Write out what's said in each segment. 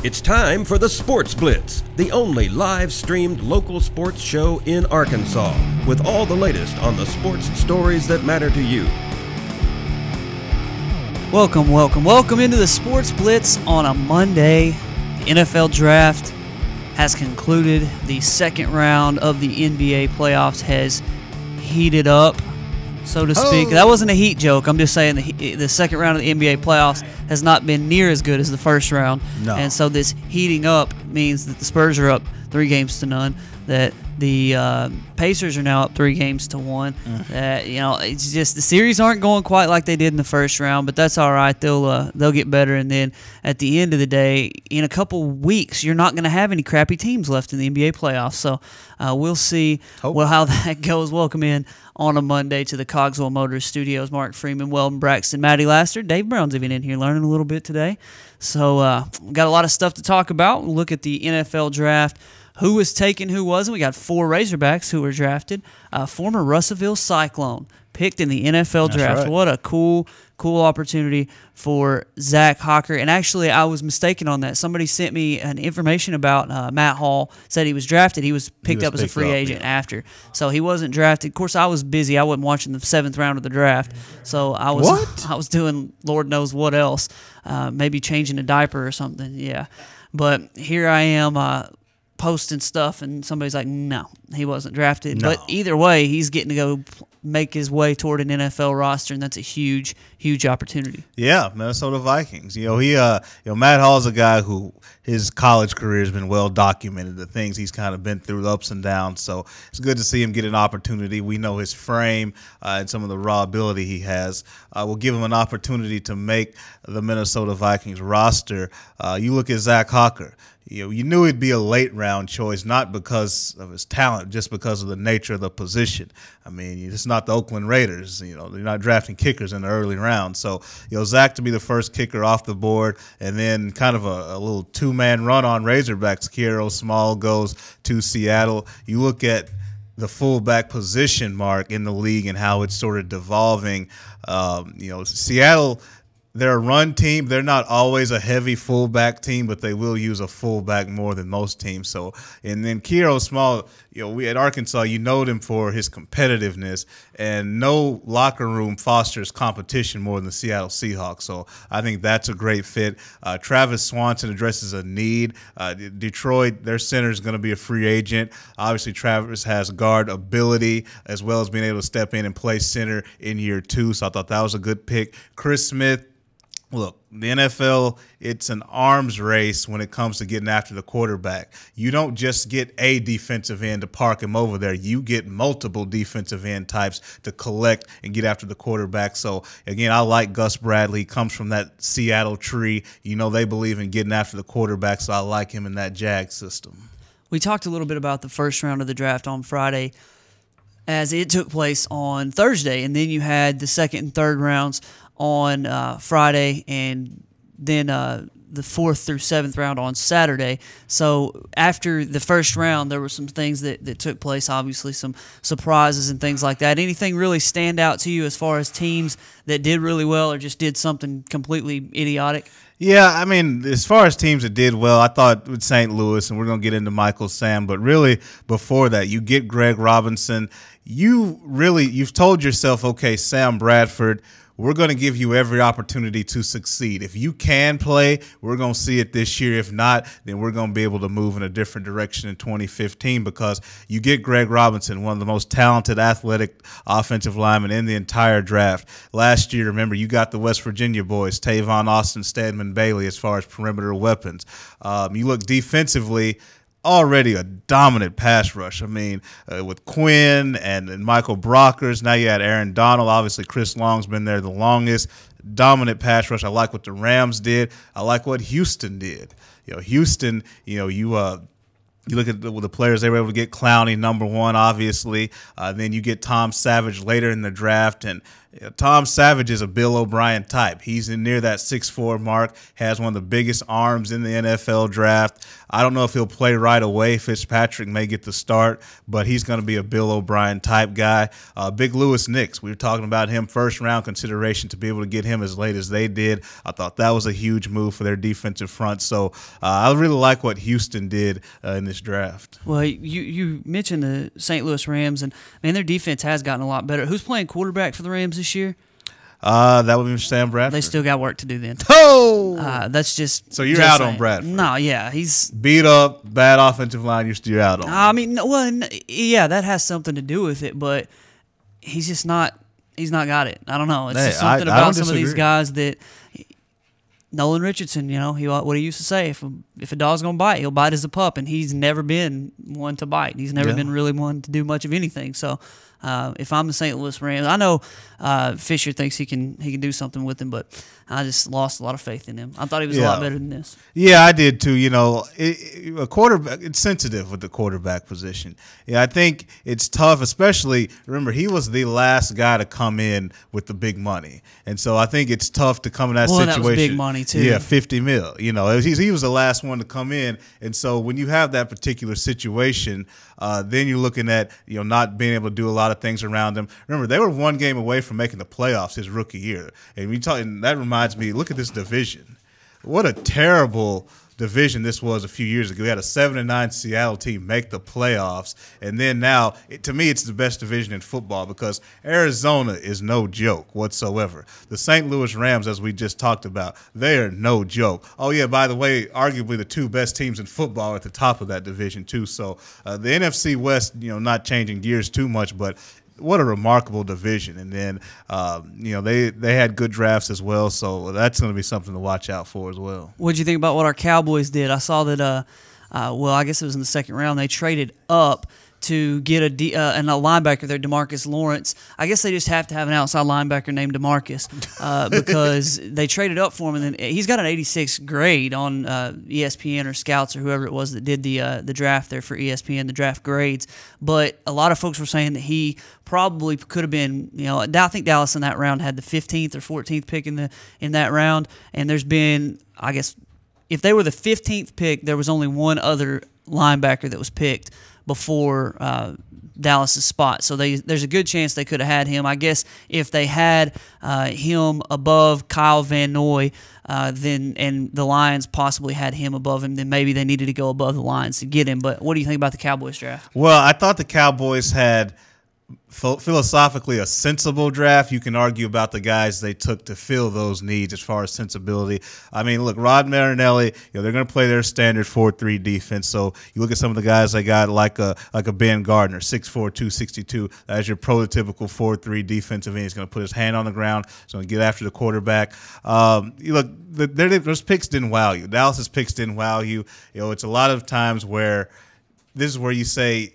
It's time for the Sports Blitz, the only live-streamed local sports show in Arkansas, with all the latest on the sports stories that matter to you. Welcome into the Sports Blitz on a Monday. The NFL Draft has concluded. The second round of the NBA playoffs has heated up, so to speak. That wasn't a heat joke. I'm just saying the second round of the NBA playoffs has not been near as good as the first round. No. And so this heating up means that the Spurs are up 3-0, that the Pacers are now up 3-1. It's just the series aren't going quite like they did in the first round, but that's all right. They'll get better, and then at the end of the day, in a couple weeks, you're not going to have any crappy teams left in the NBA playoffs. So we'll see how that goes. Welcome in on a Monday to the Cogswell Motors Studios. Mark Freeman, Weldon Braxton, Maddie Laster, Dave Brown's even in here learning a little bit today. So we got a lot of stuff to talk about. We'll look at the NFL Draft. Who was taken, who wasn't. We got 4 Razorbacks who were drafted. Former Russellville Cyclone picked in the NFL draft. Right. What a cool opportunity for Zach Hocker. And actually, I was mistaken on that. Somebody sent me an information about Matt Hall, said he was drafted. He was picked up as a free agent after. So he wasn't drafted. Of course, I was busy. I wasn't watching the 7th round of the draft. So I was doing Lord knows what else. Maybe changing a diaper or something. Yeah. But here I am posting stuff, and somebody's like, no, he wasn't drafted. No. But either way, he's getting to go make his way toward an NFL roster, and that's a huge opportunity. Yeah, Minnesota Vikings. Matt Hall's a guy who his college career has been well documented, the things he's kind of been through, the ups and downs. So it's good to see him get an opportunity. We know his frame and some of the raw ability he has will give him an opportunity to make the Minnesota Vikings roster. You look at Zach Hocker. You knew he'd be a late-round choice, not because of his talent, just because of the nature of the position. I mean, it's not the Oakland Raiders. They're not drafting kickers in the early round. So, Zach to be the first kicker off the board, and then kind of a little two-man run on Razorbacks. Kiero Small goes to Seattle. You look at the fullback position, Mark, in the league and how it's sort of devolving. Seattle, they're a run team. They're not always a heavy fullback team, but they will use a fullback more than most teams. So, and then Kiero Small, we at Arkansas, you know him for his competitiveness, and no locker room fosters competition more than the Seattle Seahawks. So I think that's a great fit. Travis Swanson addresses a need. Detroit, their center is going to be a free agent. Obviously, Travis has guard ability as well as being able to step in and play center in year 2. So I thought that was a good pick. Chris Smith. Look, the NFL, it's an arms race when it comes to getting after the quarterback. You don't just get a defensive end to park him over there. You get multiple defensive end types to collect and get after the quarterback. So, again, I like Gus Bradley. He comes from that Seattle tree. They believe in getting after the quarterback, so I like him in that Jag system. We talked a little bit about the first round of the draft on Friday as it took place on Thursday, and then you had the second and third rounds on Friday, and then the 4th through 7th round on Saturday. So after the first round, there were some things that took place, obviously some surprises and things like that. Anything really stand out to you as far as teams that did really well or just did something completely idiotic? Yeah, I mean, as far as teams that did well, I thought with St. Louis, and we're going to get into Michael Sam, but really before that, you get Greg Robinson. You've told yourself, okay, Sam Bradford, we're going to give you every opportunity to succeed. If you can play, we're going to see it this year. If not, then we're going to be able to move in a different direction in 2015 because you get Greg Robinson, one of the most talented, athletic offensive linemen in the entire draft. Last year, remember, you got the West Virginia boys, Tavon Austin, Stedman Bailey, as far as perimeter weapons. You look defensively, already a dominant pass rush. I mean, with Quinn and Michael Brockers, now you had Aaron Donald. Obviously, Chris Long's been there the longest. Dominant pass rush. I like what the Rams did. I like what Houston did. Houston, you look at the players they were able to get. Clowney, number 1, obviously. Then you get Tom Savage later in the draft, and Tom Savage is a Bill O'Brien type. He's in near that 6'4" mark, has one of the biggest arms in the NFL draft. I don't know if he'll play right away. Fitzpatrick may get the start, but he's going to be a Bill O'Brien type guy. Big Louis Nix, we were talking about him, first-round consideration to be able to get him as late as they did. I thought that was a huge move for their defensive front. So I really like what Houston did in this draft. Well, you mentioned the St. Louis Rams, and, man, their defense has gotten a lot better. Who's playing quarterback for the Rams this year? That would be Sam Bradford. They still got work to do then. Oh! That's just So you're just out saying. on Bradford. No, yeah, he's beat up, bad offensive line, you're still out on. I mean, yeah, that has something to do with it, but he's just not. He's not got it. I don't know. It's just something about some of these guys that Nolan Richardson. What he used to say: if a dog's gonna bite, he'll bite as a pup, and he's never been one to bite. He's never been really one to do much of anything. So. If I'm the St. Louis Rams, I know Fisher thinks he can do something with him, but I just lost a lot of faith in him. I thought he was a lot better than this. Yeah, I did too. A quarterback, it's sensitive with the quarterback position. Yeah, I think it's tough, especially, remember, he was the last guy to come in with the big money. And so I think it's tough to come in that situation. That was big money too. Yeah, $50 million. He was the last one to come in. And so when you have that particular situation, then you're looking at, not being able to do a lot of things around them. Remember, they were one game away from making the playoffs his rookie year. And that reminds me, look at this division. What a terrible division this was a few years ago. We had a 7-9 Seattle team make the playoffs, and then now, to me, it's the best division in football because Arizona is no joke whatsoever. The St. Louis Rams, as we just talked about, they are no joke. Oh yeah, by the way, arguably the two best teams in football are at the top of that division too. So the NFC West, not changing gears too much, but what a remarkable division. And then, they had good drafts as well, so that's going to be something to watch out for as well. What did you think about what our Cowboys did? I saw that, I guess it was in the second round, they traded up to get a linebacker there, DeMarcus Lawrence. I guess they just have to have an outside linebacker named DeMarcus because they traded up for him, and then he's got an 86 grade on ESPN or Scouts or whoever it was that did the draft there for ESPN, the draft grades. But a lot of folks were saying that he probably could have been, I think Dallas in that round had the 15th or 14th pick in that round, and there's been, I guess, if they were the 15th pick, there was only one other linebacker that was picked before Dallas's spot. So there's a good chance they could have had him. I guess if they had him above Kyle Van Noy, and the Lions possibly had him above him, then maybe they needed to go above the Lions to get him. But what do you think about the Cowboys draft? Well, I thought the Cowboys had philosophically a sensible draft. You can argue about the guys they took to fill those needs as far as sensibility. I mean, look, Rod Marinelli, they're going to play their standard 4-3 defense. So you look at some of the guys they got, like a Ben Gardner, 6'4", 262. That's your prototypical 4-3 defensive end. He's going to put his hand on the ground. He's going to get after the quarterback. Those picks didn't wow you. Dallas's picks didn't wow you. It's a lot of times where this is where you say,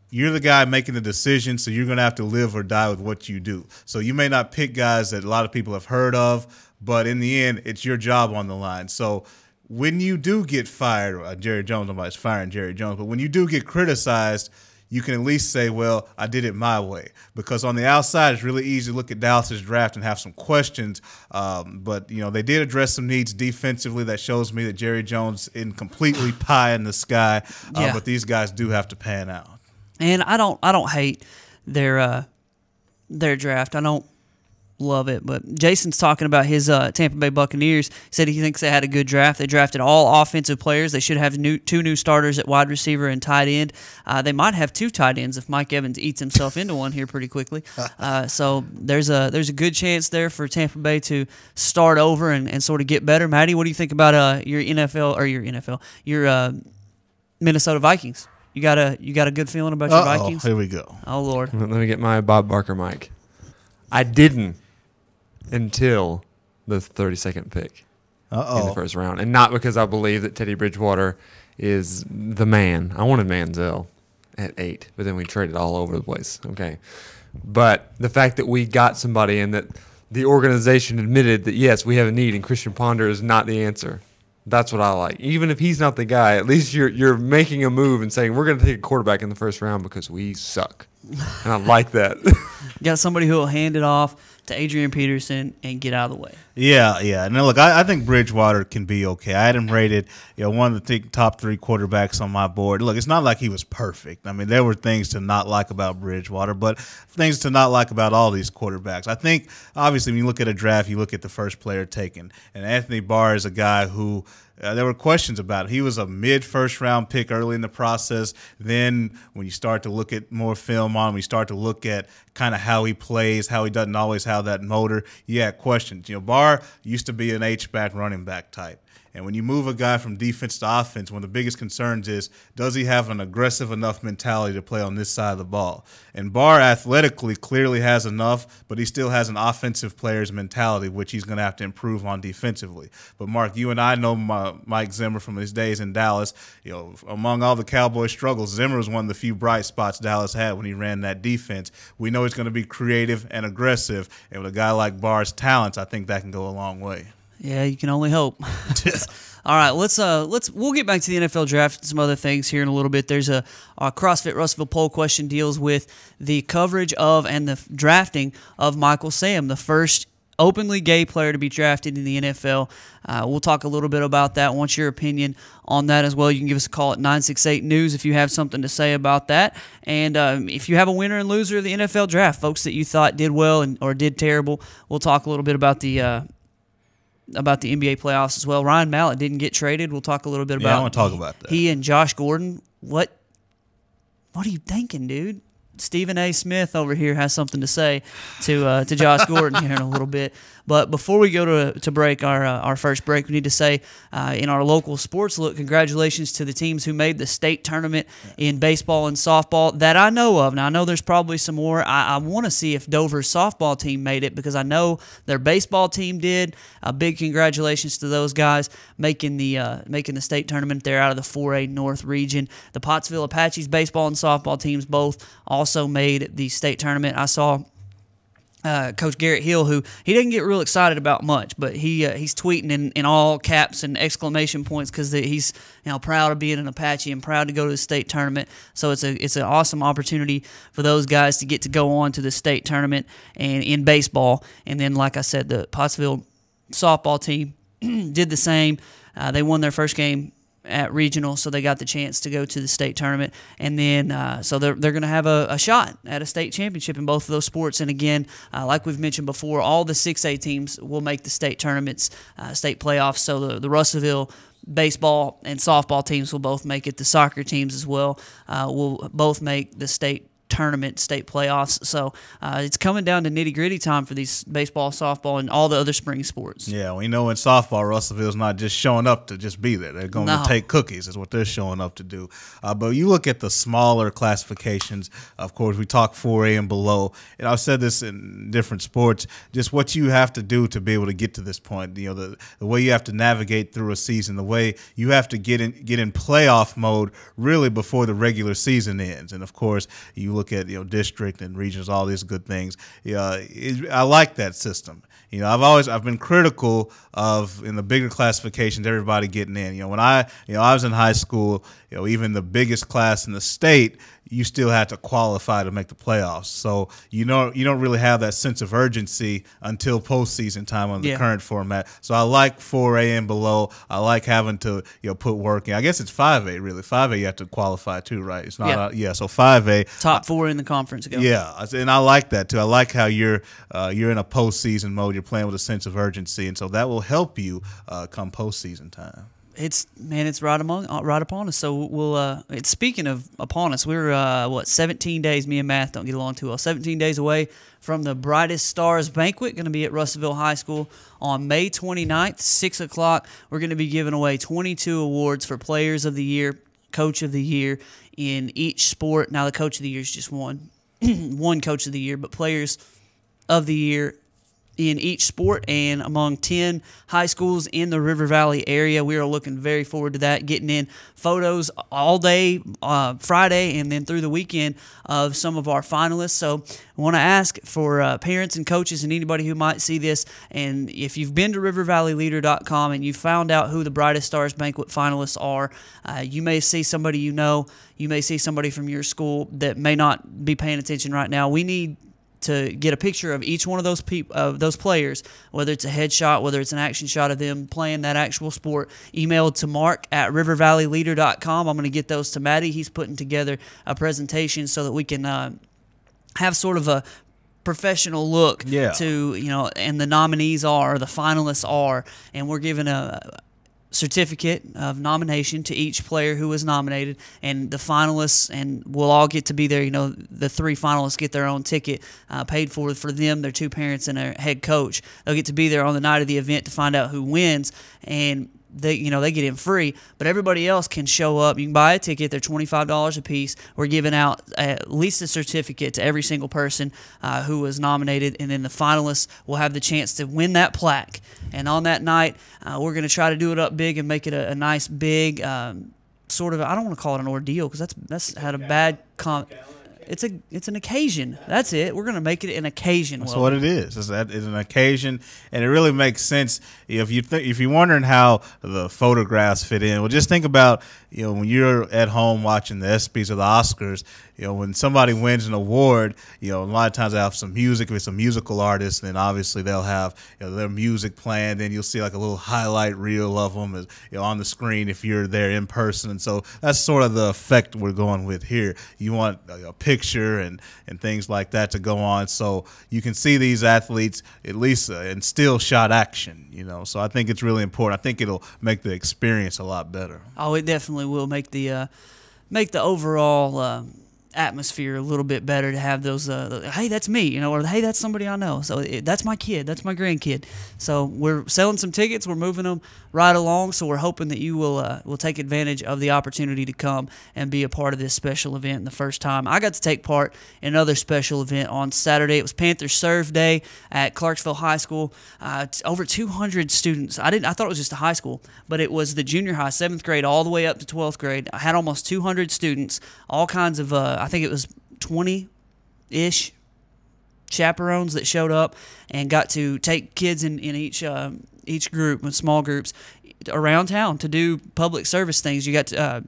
you're the guy making the decision, so you're going to have to live or die with what you do. So you may not pick guys that a lot of people have heard of, but in the end, it's your job on the line. So when you do get fired, Jerry Jones, nobody's firing Jerry Jones, but when you do get criticized, you can at least say, well, I did it my way. Because on the outside, it's really easy to look at Dallas's draft and have some questions. But, they did address some needs defensively. That shows me that Jerry Jones isn't completely pie in the sky. But these guys do have to pan out. And I don't hate their draft. I don't love it. But Jason's talking about his Tampa Bay Buccaneers. He said he thinks they had a good draft. They drafted all offensive players. They should have two new starters at wide receiver and tight end. They might have two tight ends if Mike Evans eats himself into one here pretty quickly. So there's a good chance there for Tampa Bay to start over and sort of get better. Maddie, what do you think about your Minnesota Vikings? You got a good feeling about your Vikings? Here we go. Oh, Lord. Let me get my Bob Barker mic. I didn't until the 32nd pick in the first round. And not because I believe that Teddy Bridgewater is the man. I wanted Manziel at 8, but then we traded all over the place. Okay. But the fact that we got somebody and that the organization admitted that, yes, we have a need and Christian Ponder is not the answer. That's what I like. Even if he's not the guy, at least you're making a move and saying we're going to take a quarterback in the first round because we suck. And I like that. Got somebody who will hand it off to Adrian Peterson and get out of the way. Yeah. And look, I think Bridgewater can be okay. I had him rated, one of the top 3 quarterbacks on my board. Look, it's not like he was perfect. I mean, there were things to not like about Bridgewater, but things to not like about all these quarterbacks. I think, obviously, when you look at a draft, you look at the first player taken. And Anthony Barr is a guy who there were questions about it. He was a mid-first round pick early in the process. Then when you start to look at more film on him, you start to look at kind of how he plays, how he doesn't always have that motor, you had questions. Barr used to be an H-back running back type. And when you move a guy from defense to offense, one of the biggest concerns is, does he have an aggressive enough mentality to play on this side of the ball? And Barr athletically clearly has enough, but he still has an offensive player's mentality, which he's going to have to improve on defensively. But, Mark, you and I know Mike Zimmer from his days in Dallas. Among all the Cowboys' struggles, Zimmer was one of the few bright spots Dallas had when he ran that defense. We know he's going to be creative and aggressive, and with a guy like Barr's talents, I think that can go a long way. Yeah, you can only hope. All right, we'll get back to the NFL draft and some other things here in a little bit. There's a CrossFit Russellville poll question deals with the coverage of and the drafting of Michael Sam, the first openly gay player to be drafted in the NFL. We'll talk a little bit about that. Want your opinion on that as well. You can give us a call at 968-NEWS if you have something to say about that. And if you have a winner and loser of the NFL draft, folks that you thought did well or did terrible, we'll talk a little bit about the NBA playoffs as well. Ryan Mallett didn't get traded. We'll talk a little bit about. Yeah, I want to talk about that. He and Josh Gordon. What are you thinking, dude? Stephen A. Smith over here has something to say to Josh Gordon here in a little bit. But before we go to break, our first break, we need to say in our local sports look, congratulations to the teams who made the state tournament in baseball and softball that I know of. Now, I know there's probably some more. I want to see if Dover's softball team made it because I know their baseball team did. A big congratulations to those guys making the state tournament. They're out of the 4A North region. The Pottsville Apaches baseball and softball teams both also made the state tournament. I saw Coach Garrett Hill, who he didn't get real excited about much, but he's tweeting in all caps and exclamation points because he's proud of being an Apache and proud to go to the state tournament. So it's an awesome opportunity for those guys to get to go on to the state tournament and in baseball. And then, like I said, the Pottsville softball team did the same. They won their first game at regional, so they got the chance to go to the state tournament, and then so they're going to have a shot at a state championship in both of those sports. And again, like we've mentioned before, all the 6A teams will make the state tournaments, state playoffs. So the Russellville baseball and softball teams will both make it. The soccer teams as well will both make the state tournament, state playoffs. So it's coming down to nitty-gritty time for these baseball, softball, and all the other spring sports. Yeah, we know in softball, Russellville's not just showing up to just be there. They're going to take cookies is what they're showing up to do. But you look at the smaller classifications, of course, we talk 4A and below. And I've said this in different sports, just what you have to do to be able to get to this point. The way you have to navigate through a season, the way you have to get in playoff mode really before the regular season ends. And, of course, you look at district and regions, all these good things. I like that system. I've been critical of in the bigger classifications everybody getting in. When I was in high school, even the biggest class in the state, you still had to qualify to make the playoffs. So you don't really have that sense of urgency until postseason time on the current format. So I like 4A and below. I like having to put work in. I guess it's 5A really. 5A you have to qualify too, right? It's not so 5A top 4 in the conference go. Yeah, and I like that too. I like how you're in a postseason mode. You're playing with a sense of urgency, and so that will help you come postseason time. It's right upon us. So we'll. It's speaking of upon us. We're 17 days. Me and Matt don't get along too well. 17 days away from the Brightest Stars Banquet. Going to be at Russellville High School on May 29th, 6 o'clock. We're going to be giving away 22 awards for Players of the Year, Coach of the Year in each sport. Now the Coach of the Year is just one Coach of the Year, but Players of the Year in each sport and among 10 high schools in the River Valley area. We are looking very forward to that, getting in photos all day Friday and then through the weekend of some of our finalists. So I want to ask for parents and coaches and anybody who might see this, and if you've been to rivervalleyleader.com and you found out who the Brightest Stars Banquet finalists are, you may see somebody you know, you may see somebody from your school that may not be paying attention right now. We need to get a picture of each one of those players, whether it's a headshot, whether it's an action shot of them playing that actual sport. Email to mark@rivervalleyleader.com. I'm going to get those to Maddie. He's putting together a presentation so that we can have sort of a professional look to, and the nominees are, the finalists are, and we're giving a certificate of nomination to each player who was nominated, and the finalists, and we'll all get to be there. The 3 finalists get their own ticket paid for them, their 2 parents, and their head coach. They'll get to be there on the night of the event to find out who wins, and they get in free, but everybody else can show up. You can buy a ticket. They're $25 a piece. We're giving out at least a certificate to every single person who was nominated, and then the finalists will have the chance to win that plaque. And on that night, we're going to try to do it up big and make it a nice big sort of, I don't want to call it an ordeal because that's had a bad It's an occasion. That's it. We're going to make it an occasion. That's what it is. It's an occasion, and it really makes sense if you're wondering how the photographs fit in. Well, just think about when you're at home watching the ESPYs or the Oscars. When somebody wins an award, a lot of times they have some music. If it's a musical artist, then obviously they'll have their music playing. Then you'll see like a little highlight reel of them on the screen if you're there in person. And so that's sort of the effect we're going with here. You want a picture and things like that to go on, so you can see these athletes at least in still shot action. So I think it's really important. I think it'll make the experience a lot better. Oh, it definitely will make the overall atmosphere a little bit better to have those hey, that's me, or hey, that's somebody I know, so that's my kid, that's my grandkid. So we're selling some tickets, we're moving them right along, so we're hoping that you will take advantage of the opportunity to come and be a part of this special event. The first time I got to take part in another special event on Saturday, it was Panther Serve Day at Clarksville High School. Over 200 students. I thought it was just a high school, but it was the junior high, 7th grade all the way up to 12th grade. I had almost 200 students, all kinds of I think it was 20-ish chaperones that showed up and got to take kids in each group, in small groups, around town to do public service things. You got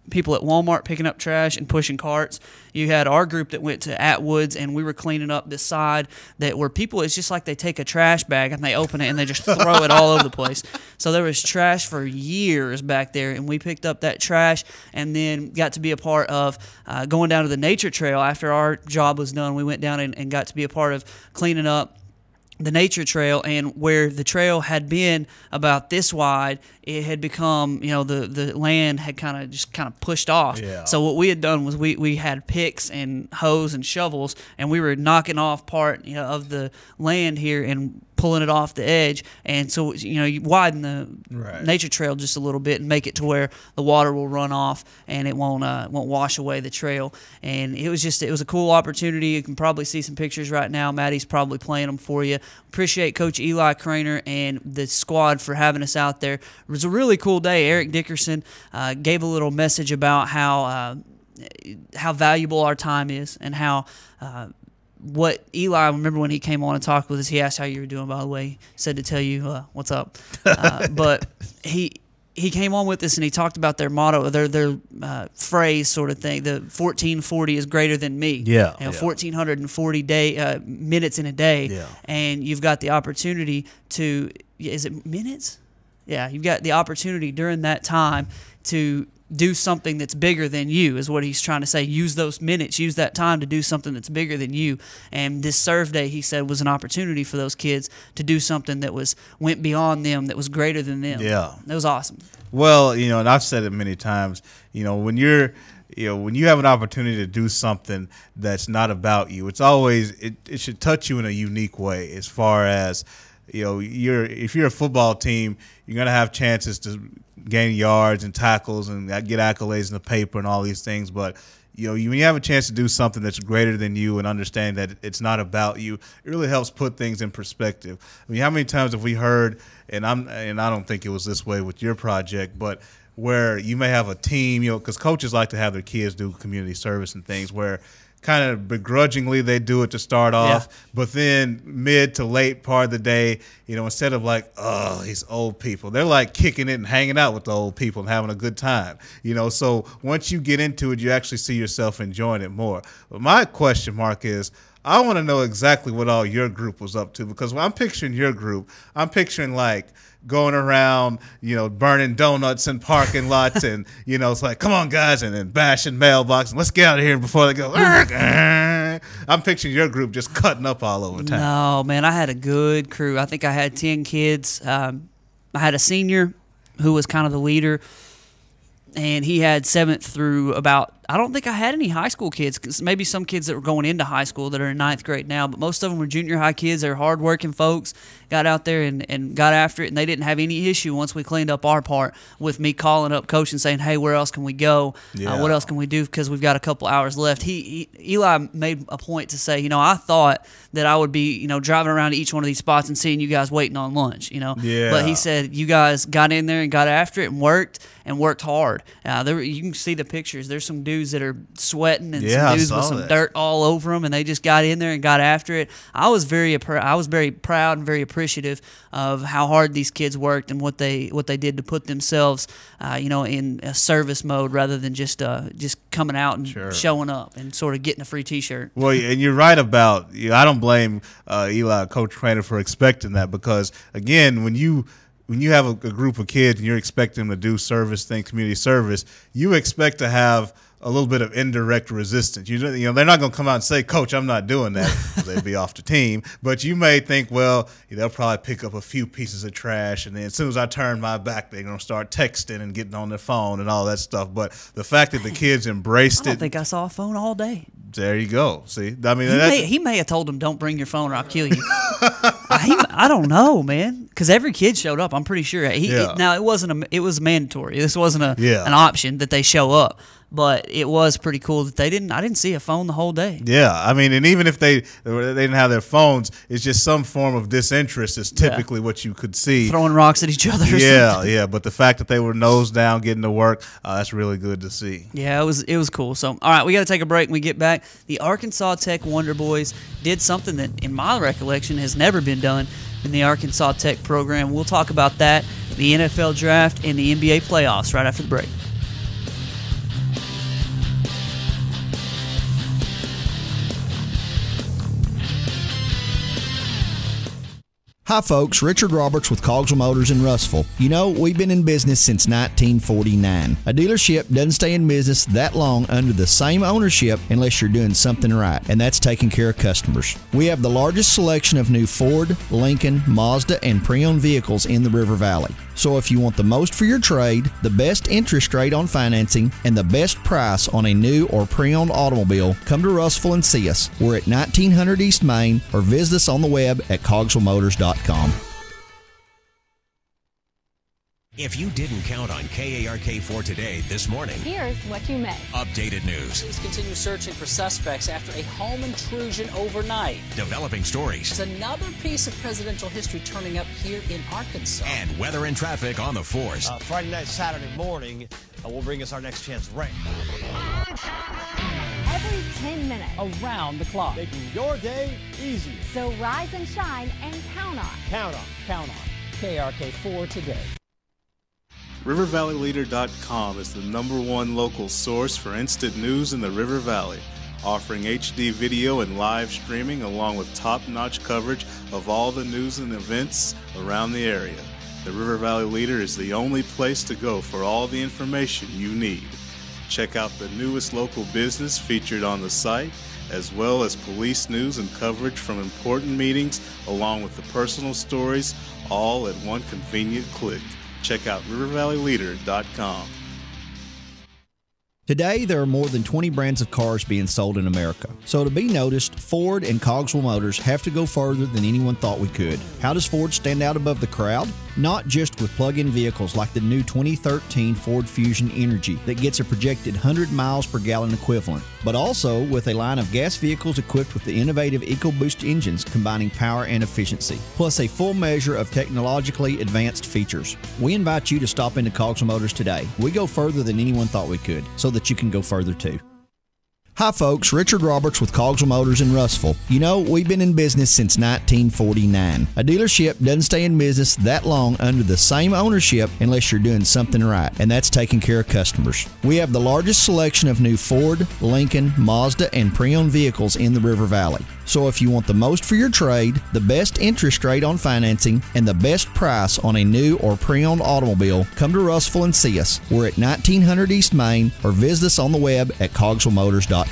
people at Walmart picking up trash and pushing carts. You had our group that went to Atwood's, and we were cleaning up this side that where people, it's just like they take a trash bag and they open it and they just throw it all over the place. So there was trash for years back there, and we picked up that trash and then got to be a part of going down to the nature trail. After our job was done, we went down and got to be a part of cleaning up the nature trail, and where the trail had been about this wide, it had become, the land had kind of pushed off. Yeah. So what we had done was we had picks and hoes and shovels, and we were knocking off part of the land here and pulling it off the edge, and so you widen the nature trail just a little bit and make it to where the water will run off and it won't wash away the trail. And it was a cool opportunity. You can probably see some pictures right now. Maddie's probably playing them for you. Appreciate Coach Eli Craner and the squad for having us out there. It was a really cool day. Eric Dickerson gave a little message about how valuable our time is, and how what Eli, I remember when he came on and talked with us, he asked how you were doing, by the way. He said to tell you what's up. But he came on with us and he talked about their motto, their phrase sort of thing. The 1440 is greater than me. Yeah. 1,440 minutes in a day. Yeah. And you've got the opportunity to, is it minutes? Yeah, you've got the opportunity during that time to do something that's bigger than you, is what he's trying to say. Use those minutes, use that time to do something that's bigger than you. And this serve day, he said, was an opportunity for those kids to do something that went beyond them, that was greater than them. Yeah. That was awesome. Well, and I've said it many times, when you have an opportunity to do something that's not about you, it's always, it should touch you in a unique way. As far as, if you're a football team, you're going to have chances to gain yards and tackles and get accolades in the paper and all these things. But, when you have a chance to do something that's greater than you and understand that it's not about you, it really helps put things in perspective. I mean, how many times have we heard, and I don't think it was this way with your project, but where you may have a team, because coaches like to have their kids do community service and things where kind of begrudgingly they do it to start off, but then mid to late part of the day, instead of like, oh, these old people, they're like kicking it and hanging out with the old people and having a good time. So once you get into it, you actually see yourself enjoying it more. But my question mark is, I want to know exactly what all your group was up to, because when I'm picturing your group, I'm picturing like going around, burning donuts in parking lots and, it's like, come on, guys, and then bashing mailboxes. Let's get out of here before they go. I'm picturing your group just cutting up all over town. No, man, I had a good crew. I think I had 10 kids. I had a senior who was kind of the leader, and he had 7th through about, I don't think I had any high school kids, 'cause maybe some kids that were going into high school that are in 9th grade now, but most of them were junior high kids. They were hardworking folks, got out there and got after it, and they didn't have any issue once we cleaned up our part with me calling up coach and saying, hey, where else can we go? What else can we do, because we've got a couple hours left. Eli made a point to say, I thought that I would be, driving around to each one of these spots and seeing you guys waiting on lunch, But he said you guys got in there and got after it and worked hard. You can see the pictures. There's some dudes that are sweating and some dudes with some dirt all over them, and they just got in there and got after it. I was very proud and very appreciative of how hard these kids worked and what they did to put themselves, in a service mode rather than just coming out and showing up and sort of getting a free T-shirt. Well, and you're right about. I don't blame Eli, Coach Trainer, for expecting that, because again, when you have a group of kids and you're expecting them to do community service, you expect to have a little bit of indirect resistance. They're not going to come out and say, Coach, I'm not doing that. They'd be off the team. But you may think, well, they'll probably pick up a few pieces of trash, and then as soon as I turn my back, they're going to start texting and getting on their phone and all that stuff. But the fact that the kids embraced I don't think I saw a phone all day. There you go. See, I mean, he may have told them, don't bring your phone or I'll kill you. I don't know, man, because every kid showed up. I'm pretty sure. Now it was mandatory. This wasn't an option that they show up. But it was pretty cool that I didn't see a phone the whole day. Yeah, I mean, and even if they didn't have their phones, it's just some form of disinterest is typically what you could see. Throwing rocks at each other or something. Yeah, but the fact that they were nose down getting to work, that's really good to see. Yeah, it was cool. So, all right, we got to take a break. When we get back, the Arkansas Tech Wonder Boys did something that, in my recollection, has never been done in the Arkansas Tech program. We'll talk about that, the NFL draft, and the NBA playoffs right after the break. Hi folks, Richard Roberts with Cogswell Motors in Russellville. We've been in business since 1949. A dealership doesn't stay in business that long under the same ownership unless you're doing something right, and that's taking care of customers. We have the largest selection of new Ford, Lincoln, Mazda, and pre-owned vehicles in the River Valley. So if you want the most for your trade, the best interest rate on financing, and the best price on a new or pre-owned automobile, come to Russellville and see us. We're at 1900 East Main, or visit us on the web at cogswellmotors.com. If you didn't count on KARK4 today this morning, here's what you missed. Updated news. Police continue searching for suspects after a home intrusion overnight. Developing stories. There's another piece of presidential history turning up here in Arkansas. And weather and traffic on the force. Friday night, Saturday morning will bring us our next chance rain. Every 10 minutes. Around the clock. Making your day easier. So rise and shine and count on. Count on. Count on. KARK4 today. RiverValleyLeader.com is the #1 local source for instant news in the River Valley, offering HD video and live streaming along with top-notch coverage of all the news and events around the area. The River Valley Leader is the only place to go for all the information you need. Check out the newest local business featured on the site, as well as police news and coverage from important meetings, along with the personal stories, all at one convenient click. Check out RiverValleyLeader.com. Today, there are more than 20 brands of cars being sold in America. So to be noticed, Ford and Cogswell Motors have to go further than anyone thought we could. How does Ford stand out above the crowd? not just with plug-in vehicles like the new 2013 Ford Fusion Energy that gets a projected 100 miles per gallon equivalent, but also with a line of gas vehicles equipped with the innovative EcoBoost engines combining power and efficiency, plus a full measure of technologically advanced features. We invite you to stop into Cogswell Motors today. We go further than anyone thought we could, so that you can go further too. Hi folks, Richard Roberts with Cogswell Motors in Russellville. You know, we've been in business since 1949. A dealership doesn't stay in business that long under the same ownership unless you're doing something right, and that's taking care of customers. We have the largest selection of new Ford, Lincoln, Mazda, and pre-owned vehicles in the River Valley. So if you want the most for your trade, the best interest rate on financing, and the best price on a new or pre-owned automobile, come to Russellville and see us. We're at 1900 East Main, or visit us on the web at cogswellmotors.com.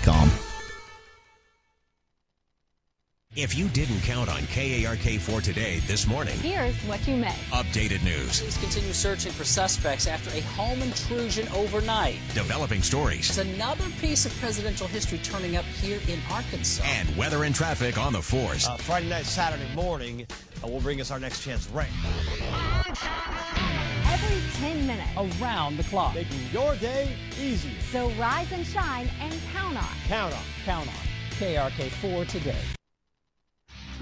If you didn't count on KARK4 today this morning, Here's what you missed. updated news, Police continue searching for suspects after a home intrusion overnight. developing stories, There's another piece of presidential history turning up here in Arkansas. and weather and traffic on the force. Friday night, Saturday morning will bring us our next chance of rain. Every 10 minutes. Around the clock. Making your day easier. So rise and shine and count on. Count on. Count on KRK4 today.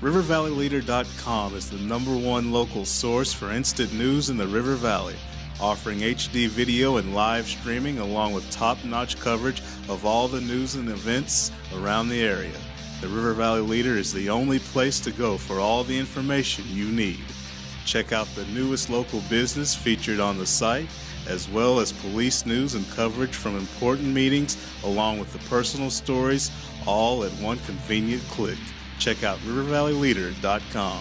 RiverValleyLeader.com is the #1 local source for instant news in the River Valley, offering HD video and live streaming along with top-notch coverage of all the news and events around the area. The River Valley Leader is the only place to go for all the information you need. Check out the newest local business featured on the site, as well as police news and coverage from important meetings, along with the personal stories, all at one convenient click. Check out RiverValleyLeader.com.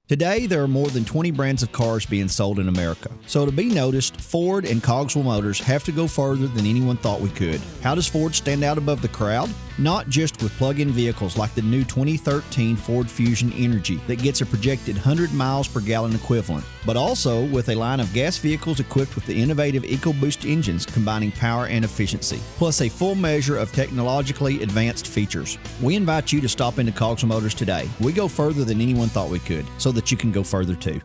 Today, there are more than 20 brands of cars being sold in America. So to be noticed, Ford and Cogswell Motors have to go further than anyone thought we could. How does Ford stand out above the crowd? Not just with plug-in vehicles like the new 2013 Ford Fusion Energy that gets a projected 100 miles per gallon equivalent, but also with a line of gas vehicles equipped with the innovative EcoBoost engines combining power and efficiency, plus a full measure of technologically advanced features. We invite you to stop into Cogswell Motors today. We go further than anyone thought we could, so that you can go further too.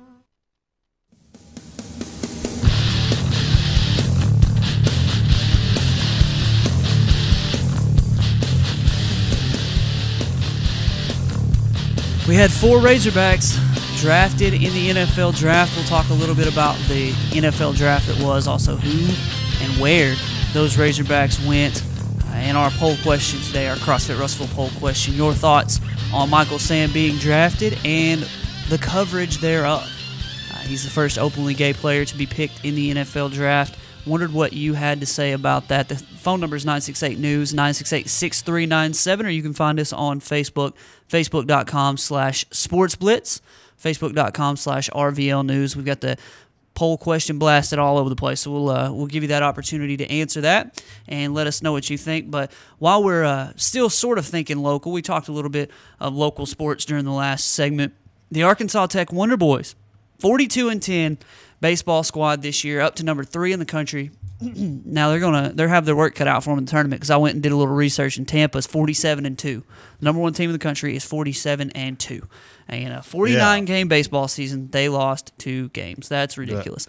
We had 4 Razorbacks drafted in the NFL draft. We'll talk a little bit about the NFL draft that was, also who and where those Razorbacks went. In our poll question today, our CrossFit Russellville poll question, your thoughts on Michael Sam being drafted and the coverage thereof. He's the first openly gay player to be picked in the NFL draft. Wondered what you had to say about that. The phone number is 968-NEWS, 968-6397, or you can find us on Facebook, facebook.com/sportsblitz, facebook.com/RVL News. We've got the poll question blasted all over the place, so we'll give you that opportunity to answer that and let us know what you think. But while we're still sort of thinking local, we talked a little bit of local sports during the last segment. The Arkansas Tech Wonder Boys, 42-10 baseball squad this year, up to number 3 in the country. Now they're have their work cut out for them in the tournament, because I went and did a little research, and Tampa's 47-2. The number 1 team in the country is 47-2. And a 49-game baseball season, they lost 2 games. That's ridiculous.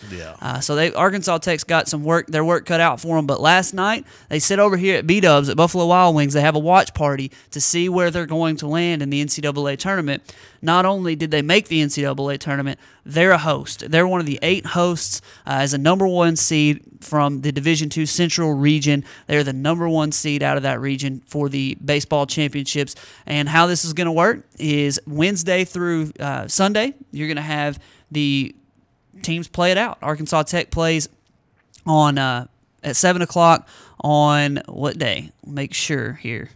So Arkansas Tech's got their work cut out for them. But last night, they sit over here at B-Dubs at Buffalo Wild Wings. They have a watch party to see where they're going to land in the NCAA tournament. Not only did they make the NCAA tournament, they're a host. They're one of the 8 hosts as a number 1 seed from the Division II Central region. They're the number 1 seed out of that region for the baseball championships. And how this is going to work is Wednesday through Sunday, you're going to have the teams play it out. Arkansas Tech plays on at 7 o'clock on what day? Make sure here.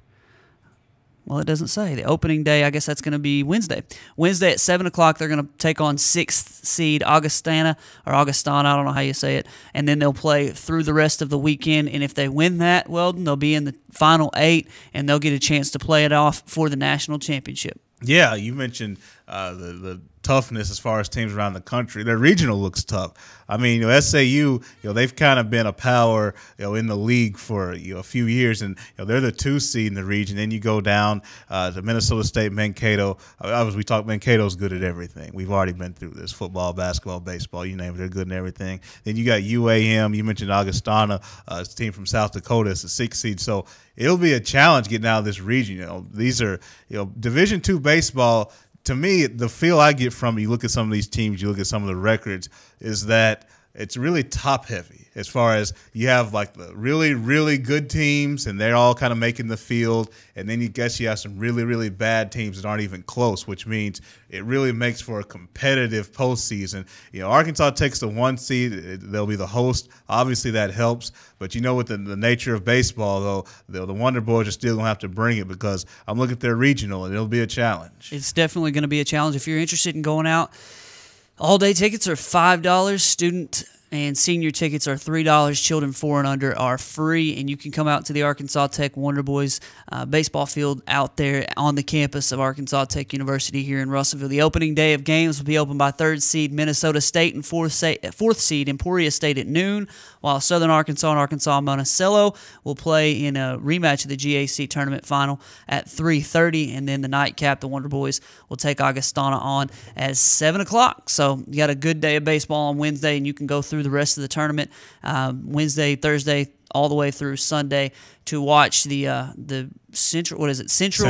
Well, it doesn't say. The opening day, I guess that's going to be Wednesday. Wednesday at 7 o'clock, they're going to take on 6th seed Augustana, I don't know how you say it, and then they'll play through the rest of the weekend, and if they win that, well, they'll be in the final 8, and they'll get a chance to play it off for the national championship. Yeah, you mentioned the toughness as far as teams around the country. Their regional looks tough. I mean, SAU, they've kind of been a power, in the league for a few years, and they're the 2 seed in the region. Then you go down to Minnesota State, Mankato. Obviously, we talk Mankato's good at everything. We've already been through this: football, basketball, baseball, you name it. They're good in everything. Then you got UAM. You mentioned Augustana, a team from South Dakota. It's a 6 seed. So it'll be a challenge getting out of this region. These are Division II baseball. To me, the feel I get from it, you look at some of these teams, you look at some of the records, is that it's really top heavy as far as you have like the really, really good teams and they're all kind of making the field. And then you have some really, really bad teams that aren't even close, which means it really makes for a competitive postseason. Arkansas takes the 1 seed. They'll be the host. Obviously that helps. But with the nature of baseball, though, the Wonder Boys are still going to have to bring it because I'm looking at their regional and it'll be a challenge. It's definitely going to be a challenge. If you're interested in going out, all-day tickets are $5. Student and senior tickets are $3. Children 4 and under are free, and you can come out to the Arkansas Tech Wonder Boys baseball field out there on the campus of Arkansas Tech University here in Russellville. The opening day of games will be opened by 3rd seed Minnesota State and 4th seed Emporia State at noon, while Southern Arkansas and Arkansas Monticello will play in a rematch of the GAC tournament final at 3:30, and then the nightcap, the Wonder Boys will take Augustana on at 7 o'clock. So you got a good day of baseball on Wednesday, and you can go through the rest of the tournament Wednesday, Thursday, all the way through Sunday to watch the Central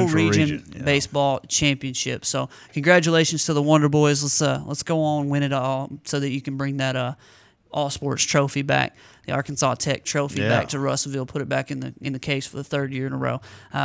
Region Baseball Championship. So congratulations to the Wonder Boys. Let's go on and win it all so that you can bring that all sports trophy back, the Arkansas Tech trophy back to Russellville, put it back in the case for the 3rd year in a row.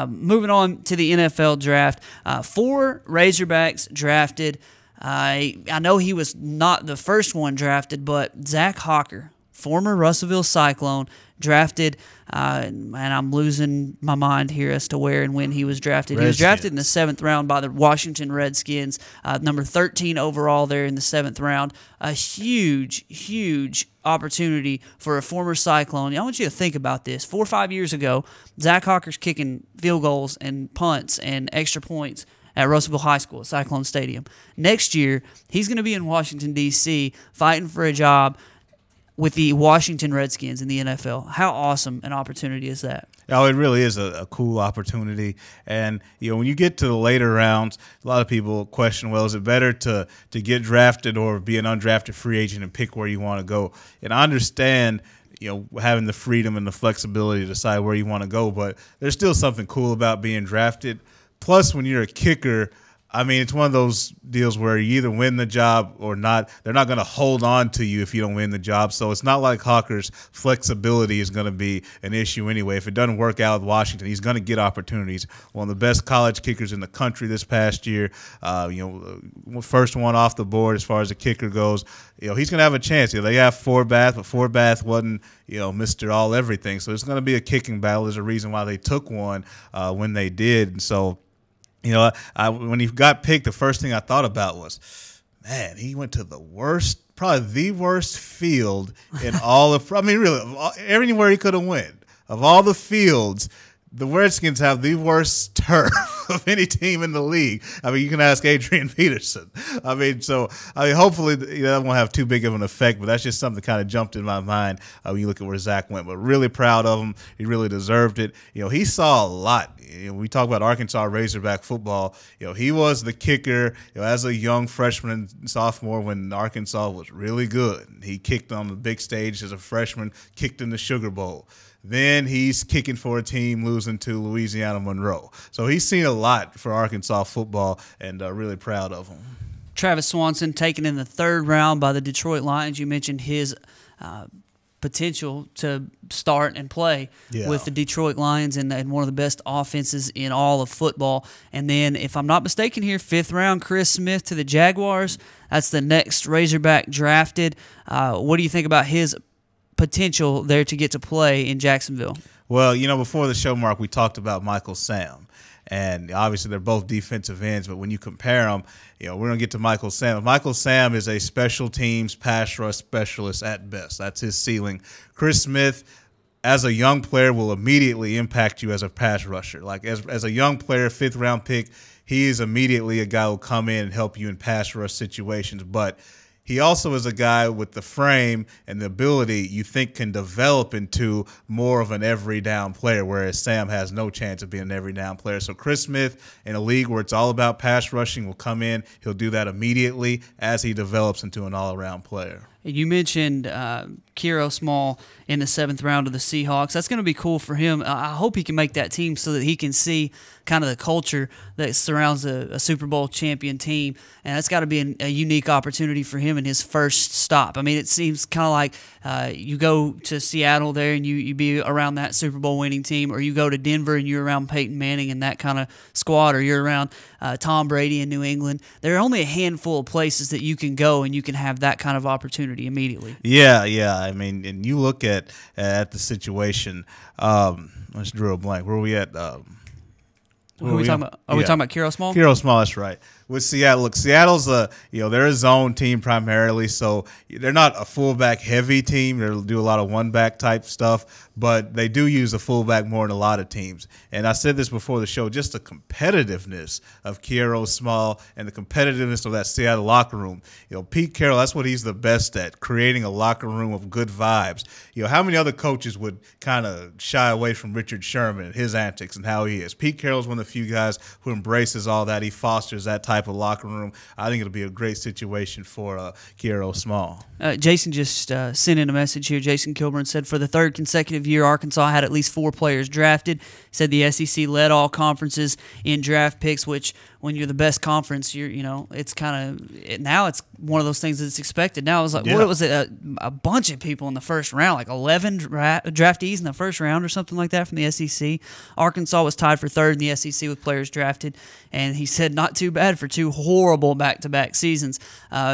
Moving on to the NFL draft, 4 Razorbacks drafted. I know he was not the first one drafted, but Zach Hawker, former Russellville Cyclone, drafted, and I'm losing my mind here as to where and when he was drafted. He was drafted in the 7th round by the Washington Redskins, number 13 overall there in the 7th round. A huge, huge opportunity for a former Cyclone. I want you to think about this. 4 or 5 years ago, Zach Hawker's kicking field goals and punts and extra points at Russellville High School at Cyclone Stadium. Next year, he's going to be in Washington, D.C., fighting for a job with the Washington Redskins in the NFL. How awesome an opportunity is that? Oh, it really is a cool opportunity. And, when you get to the later rounds, a lot of people question, well, is it better to get drafted or be an undrafted free agent and pick where you want to go? And I understand, having the freedom and the flexibility to decide where you want to go, but there's still something cool about being drafted. Plus, when you're a kicker, I mean, it's one of those deals where you either win the job or not. They're not going to hold on to you if you don't win the job. So it's not like Hawker's flexibility is going to be an issue anyway. If it doesn't work out with Washington, he's going to get opportunities. One of the best college kickers in the country this past year. First one off the board as far as the kicker goes. He's going to have a chance. They have Forbath, but Forbath wasn't, Mr. All Everything. So it's going to be a kicking battle. There's a reason why they took one when they did. And so, when he got picked, the first thing I thought about was, man, he went to probably the worst field in all of, really, everywhere he could have went. Of all the fields, the Redskins have the worst turf of any team in the league. You can ask Adrian Peterson. Hopefully that won't have too big of an effect, but that's just something that kind of jumped in my mind when you look at where Zach went. But really proud of him. He really deserved it. He saw a lot. We talk about Arkansas Razorback football. He was the kicker as a young freshman and sophomore when Arkansas was really good. He kicked on the big stage as a freshman, kicked in the Sugar Bowl. Then he's kicking for a team losing to Louisiana Monroe. So he's seen a lot for Arkansas football, and really proud of him. Travis Swanson taken in the 3rd round by the Detroit Lions. You mentioned his potential to start and play with the Detroit Lions and one of the best offenses in all of football. And then, if I'm not mistaken here, 5th round, Chris Smith to the Jaguars. That's the next Razorback drafted. What do you think about his potential there to get to play in Jacksonville? Well, before the show, Mark, we talked about Michael Sam. And obviously they're both defensive ends, but when you compare them, we're going to get to Michael Sam. Michael Sam is a special teams pass rush specialist at best. That's his ceiling. Chris Smith, as a young player will immediately impact you as a pass rusher. Like as a young player, 5th round pick, he is immediately a guy who will come in and help you in pass rush situations. But he also is a guy with the frame and the ability you think can develop into more of an every down player, whereas Sam has no chance of being an every down player. So Chris Smith, in a league where it's all about pass rushing, will come in. He'll do that immediately as he develops into an all-around player. You mentioned Kiro Small in the 7th round of the Seahawks. That's going to be cool for him. I hope he can make that team so that he can see kind of the culture that surrounds a Super Bowl champion team, and that's got to be a unique opportunity for him in his first stop. I mean, it seems kind of like you go to Seattle there and you be around that Super Bowl winning team, or you go to Denver and you're around Peyton Manning and that kind of squad, or you're around Tom Brady in New England. There are only a handful of places that you can go and you can have that kind of opportunity immediately. Yeah. I mean, and you look at the situation. Let's draw a blank. Where are we at? Who are we talking about? Are we talking about Kiro Small? Kiro Small, that's right. With Seattle, look, Seattle's they're a zone team primarily, so they're not a fullback heavy team. They do a lot of one back type stuff, but they do use a fullback more than a lot of teams. And I said this before the show, just the competitiveness of Kiro Small and the competitiveness of that Seattle locker room. Pete Carroll, that's what he's the best at, creating a locker room of good vibes. How many other coaches would kind of shy away from Richard Sherman and his antics and how he is? Pete Carroll's one of the few guys who embraces all that. He fosters that type of locker room. I think it'll be a great situation for Kiro Small. Jason just sent in a message here. Jason Kilburn said, for the 3rd consecutive year, Arkansas had at least 4 players drafted. He said the SEC led all conferences in draft picks, which when you're the best conference, it's kind of now it's one of those things that's expected. Now it was like, what was it? A bunch of people in the first round, like 11 draftees in the first round or something like that from the SEC. Arkansas was tied for 3rd in the SEC with players drafted, and he said not too bad for 2 horrible back-to-back seasons.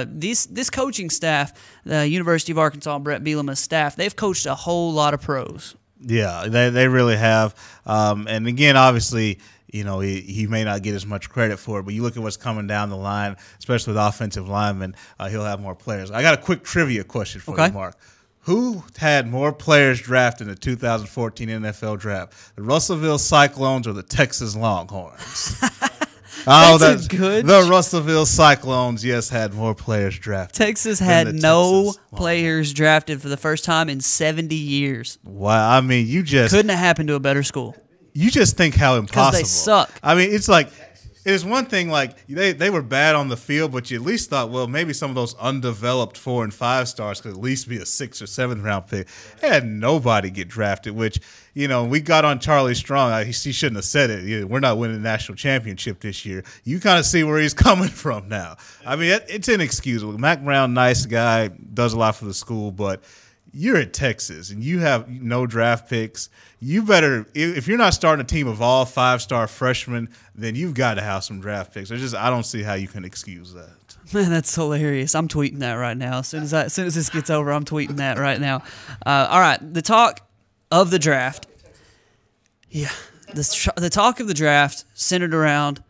This coaching staff, the University of Arkansas, Brett Bielema's staff, they've coached a whole lot of pros. Yeah, they really have. And again, obviously, he may not get as much credit for it, but you look at what's coming down the line, especially with offensive linemen, he'll have more players. I got a quick trivia question for you, Mark. Who had more players drafted in the 2014 NFL draft, the Russellville Cyclones or the Texas Longhorns? That's good. The Russellville Cyclones, yes, had more players drafted. Texas had no players drafted for the first time in 70 years. Wow, I mean, couldn't have happened to a better school. You just think how impossible. Because they suck. I mean, it's like it's one thing like they were bad on the field, but you at least thought, well, maybe some of those undeveloped 4 and 5 stars could at least be a 6th or 7th round pick. They had nobody get drafted, which we got on Charlie Strong. He shouldn't have said it. We're not winning the national championship this year. You kind of see where he's coming from now. I mean, it's inexcusable. Mac Brown, nice guy, does a lot for the school, but you're at Texas and you have no draft picks. You better, if you're not starting a team of all 5-star freshmen, then you've got to have some draft picks. I don't see how you can excuse that. Man, that's hilarious. I'm tweeting that right now. As soon as this gets over, I'm tweeting that right now. All right, the talk of the draft. Yeah, the talk of the draft centered around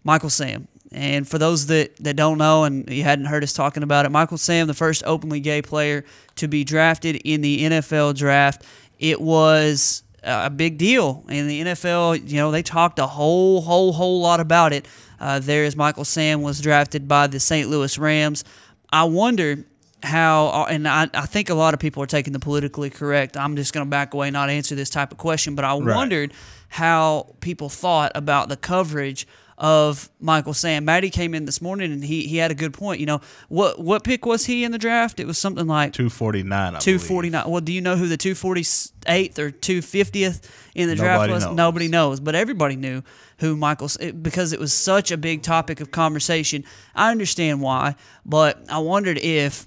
Michael Sam. And for those that don't know and you hadn't heard us talking about it, Michael Sam, the first openly gay player to be drafted in the NFL draft, it was a big deal. In the NFL, they talked a whole lot about it. There as Michael Sam was drafted by the St. Louis Rams. I wonder how, and I think a lot of people are taking the politically correct, I'm just going to back away, not answer this type of question, but I wondered how people thought about the coverage of Michael Sam. Maddie came in this morning and he had a good point. What pick was he in the draft? It was something like 249. 249. Well, do you know who the 248th or 250th in the draft was? Nobody knows, but everybody knew who because it was such a big topic of conversation. I understand why, but I wondered if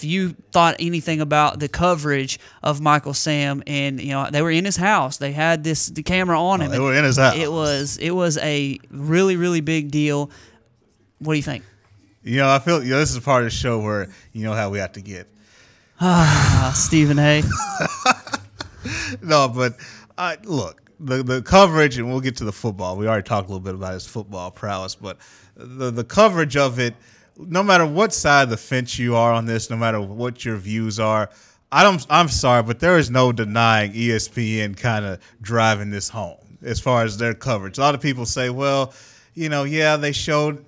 you thought anything about the coverage of Michael Sam, and they were in his house. They had the camera on him. They were in his house. It was a really, really big deal. What do you think? I feel this is part of the show where how we have to get Stephen A. No, but look, the coverage, and we'll get to the football. We already talked a little bit about his football prowess, but the coverage of it, no matter what side of the fence you are on this, no matter what your views are, I'm sorry, but there is no denying ESPN kind of driving this home as far as their coverage. A lot of people say, well, yeah, they showed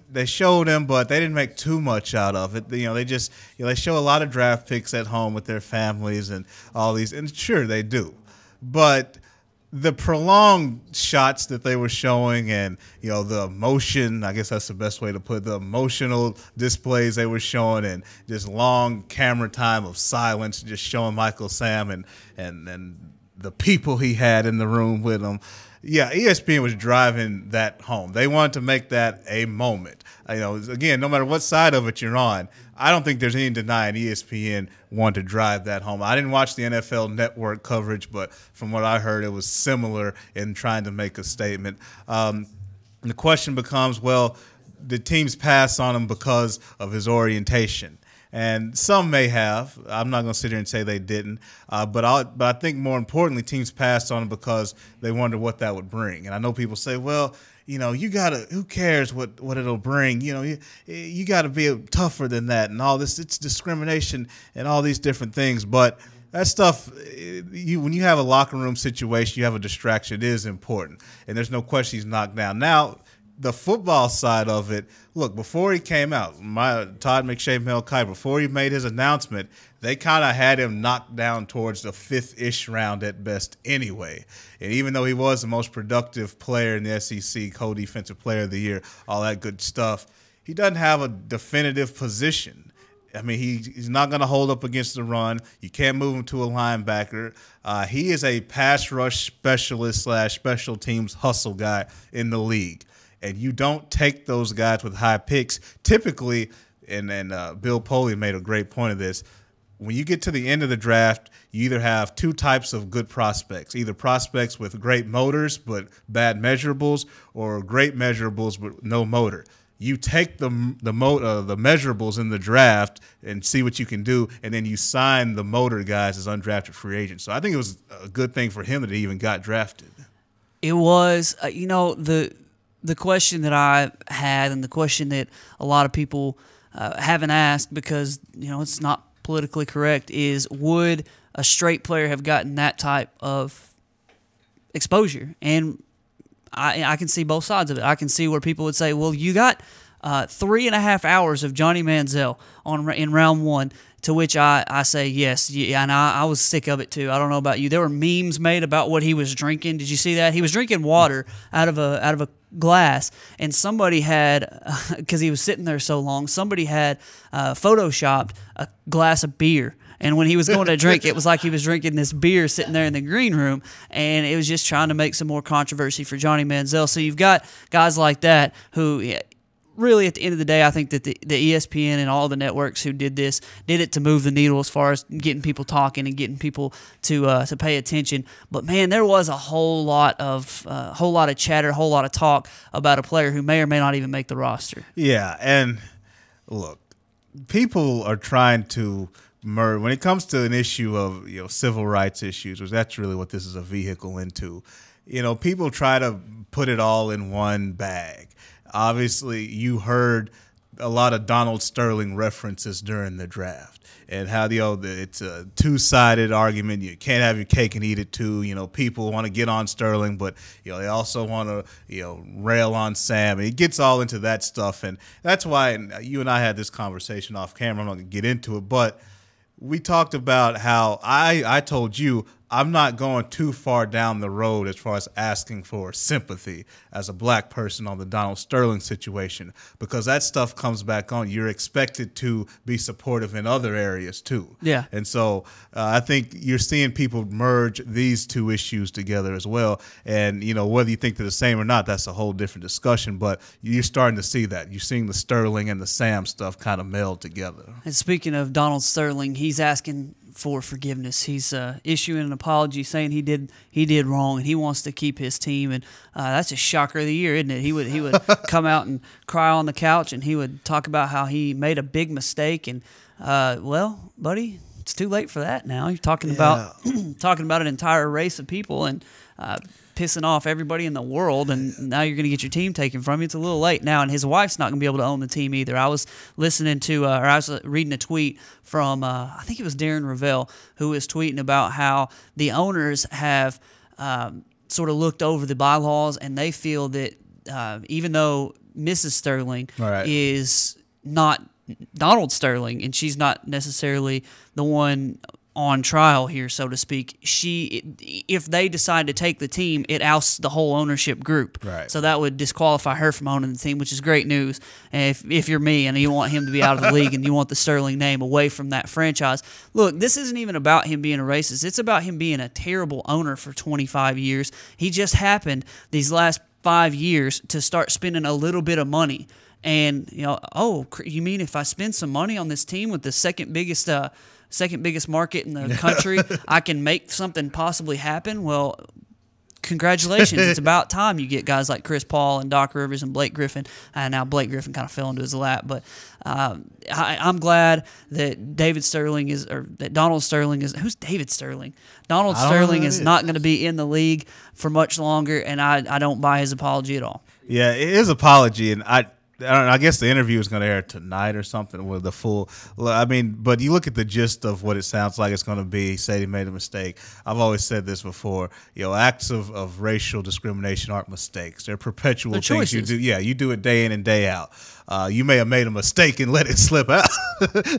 him, but they didn't make too much out of it. They show a lot of draft picks at home with their families and all these, and sure they do, but the prolonged shots that they were showing and, the emotion, I guess that's the best way to put it, the emotional displays they were showing and just long camera time of silence, just showing Michael Sam and the people he had in the room with him. Yeah, ESPN was driving that home. They wanted to make that a moment. Again, no matter what side of it you're on, I don't think there's any denying ESPN wanted to drive that home. I didn't watch the NFL Network coverage, but from what I heard, it was similar in trying to make a statement. The question becomes, well, did teams pass on him because of his orientation? And some may have. I'm not going to sit here and say they didn't. But I think more importantly, teams passed on him because they wondered what that would bring. And I know people say, well, you gotta. Who cares what it'll bring? You got to be tougher than that and all this. It's discrimination and all these different things. But that stuff, when you have a locker room situation, you have a distraction. It is important, and there's no question he's knocked down. Now, the football side of it, look, before he came out, Todd McShay, Mel Kiper, before he made his announcement, they kind of had him knocked down towards the fifth-ish round at best anyway. And even though he was the most productive player in the SEC, co-defensive player of the year, all that good stuff, he doesn't have a definitive position. I mean, he's not going to hold up against the run. You can't move him to a linebacker. He is a pass rush specialist / special teams hustle guy in the league. And you don't take those guys with high picks. Typically, and Bill Poley made a great point of this, when you get to the end of the draft, you either have two types of good prospects, either prospects with great motors but bad measurables, or great measurables but no motor. You take the measurables in the draft and see what you can do, and then you sign the motor guys as undrafted free agents. So I think it was a good thing for him that he even got drafted. It was, the question that I had and the question that a lot of people haven't asked because, it's not politically correct is, would a straight player have gotten that type of exposure? And I can see both sides of it. I can see where people would say, well, you got 3.5 hours of Johnny Manziel in round one, to which I say yes. Yeah, and I was sick of it too. I don't know about you. There were memes made about what he was drinking. Did you see that? He was drinking water out of a glass, and somebody had, because he was sitting there so long, somebody had photoshopped a glass of beer. And when he was going to drink, it was like he was drinking this beer sitting there in the green room, and it was just trying to make some more controversy for Johnny Manziel. So you've got guys like that who, really, at the end of the day, I think that the ESPN and all the networks who did this did it to move the needle as far as getting people talking and getting people to pay attention. But man, there was a whole lot of chatter, a whole lot of talk about a player who may or may not even make the roster. Yeah, and look, people are trying to merge when it comes to an issue of civil rights issues, which that's really what this is a vehicle into. People try to put it all in one bag. Obviously, you heard a lot of Donald Sterling references during the draft, and how it's a two-sided argument. You can't have your cake and eat it too. People want to get on Sterling, but they also want to rail on Sam. And it gets all into that stuff, and that's why. And you and I had this conversation off camera. I'm not going to get into it, but we talked about how I told you I'm not going too far down the road as far as asking for sympathy as a black person on the Donald Sterling situation, because that stuff comes back on. You're expected to be supportive in other areas too. Yeah. And so I think you're seeing people merge these two issues together as well. And, whether you think they're the same or not, that's a whole different discussion. But you're starting to see that. You're seeing the Sterling and the Sam stuff kind of meld together. And speaking of Donald Sterling, he's asking for forgiveness. He's issuing an apology, saying he did wrong, and he wants to keep his team. And that's a shocker of the year, isn't it? He would come out and cry on the couch, and he would talk about how he made a big mistake. And well, buddy, it's too late for that now. You're talking about an entire race of people, and pissing off everybody in the world, and now you're going to get your team taken from you. It's a little late now, and his wife's not going to be able to own the team either. I was listening to, or I was reading a tweet from, I think it was Darren Ravel, who was tweeting about how the owners have sort of looked over the bylaws, and they feel that even though Mrs. Sterling is not Donald Sterling, and she's not necessarily the one on trial here, so to speak, if they decide to take the team, it ousts the whole ownership group. Right. So that would disqualify her from owning the team, which is great news. And if you're me and you want him to be out of the league and you want the Sterling name away from that franchise, look, this isn't even about him being a racist. It's about him being a terrible owner for 25 years. He just happened these last 5 years to start spending a little bit of money. And, you mean if I spend some money on this team with the second biggest market in the country, I can make something possibly happen? Well, congratulations. It's about time you get guys like Chris Paul and Doc Rivers and Blake Griffin. And now Blake Griffin kind of fell into his lap. But I'm glad that Donald Sterling is – who's David Sterling? Donald Sterling is not going to be in the league for much longer, and I don't buy his apology at all. Yeah, his apology, and I guess the interview is going to air tonight or something with the full. But you look at the gist of what it sounds like it's going to be. He said he made a mistake. I've always said this before. Acts of racial discrimination aren't mistakes. They're perpetual things choices. you do. Yeah, you do it day in and day out. You may have made a mistake and let it slip out.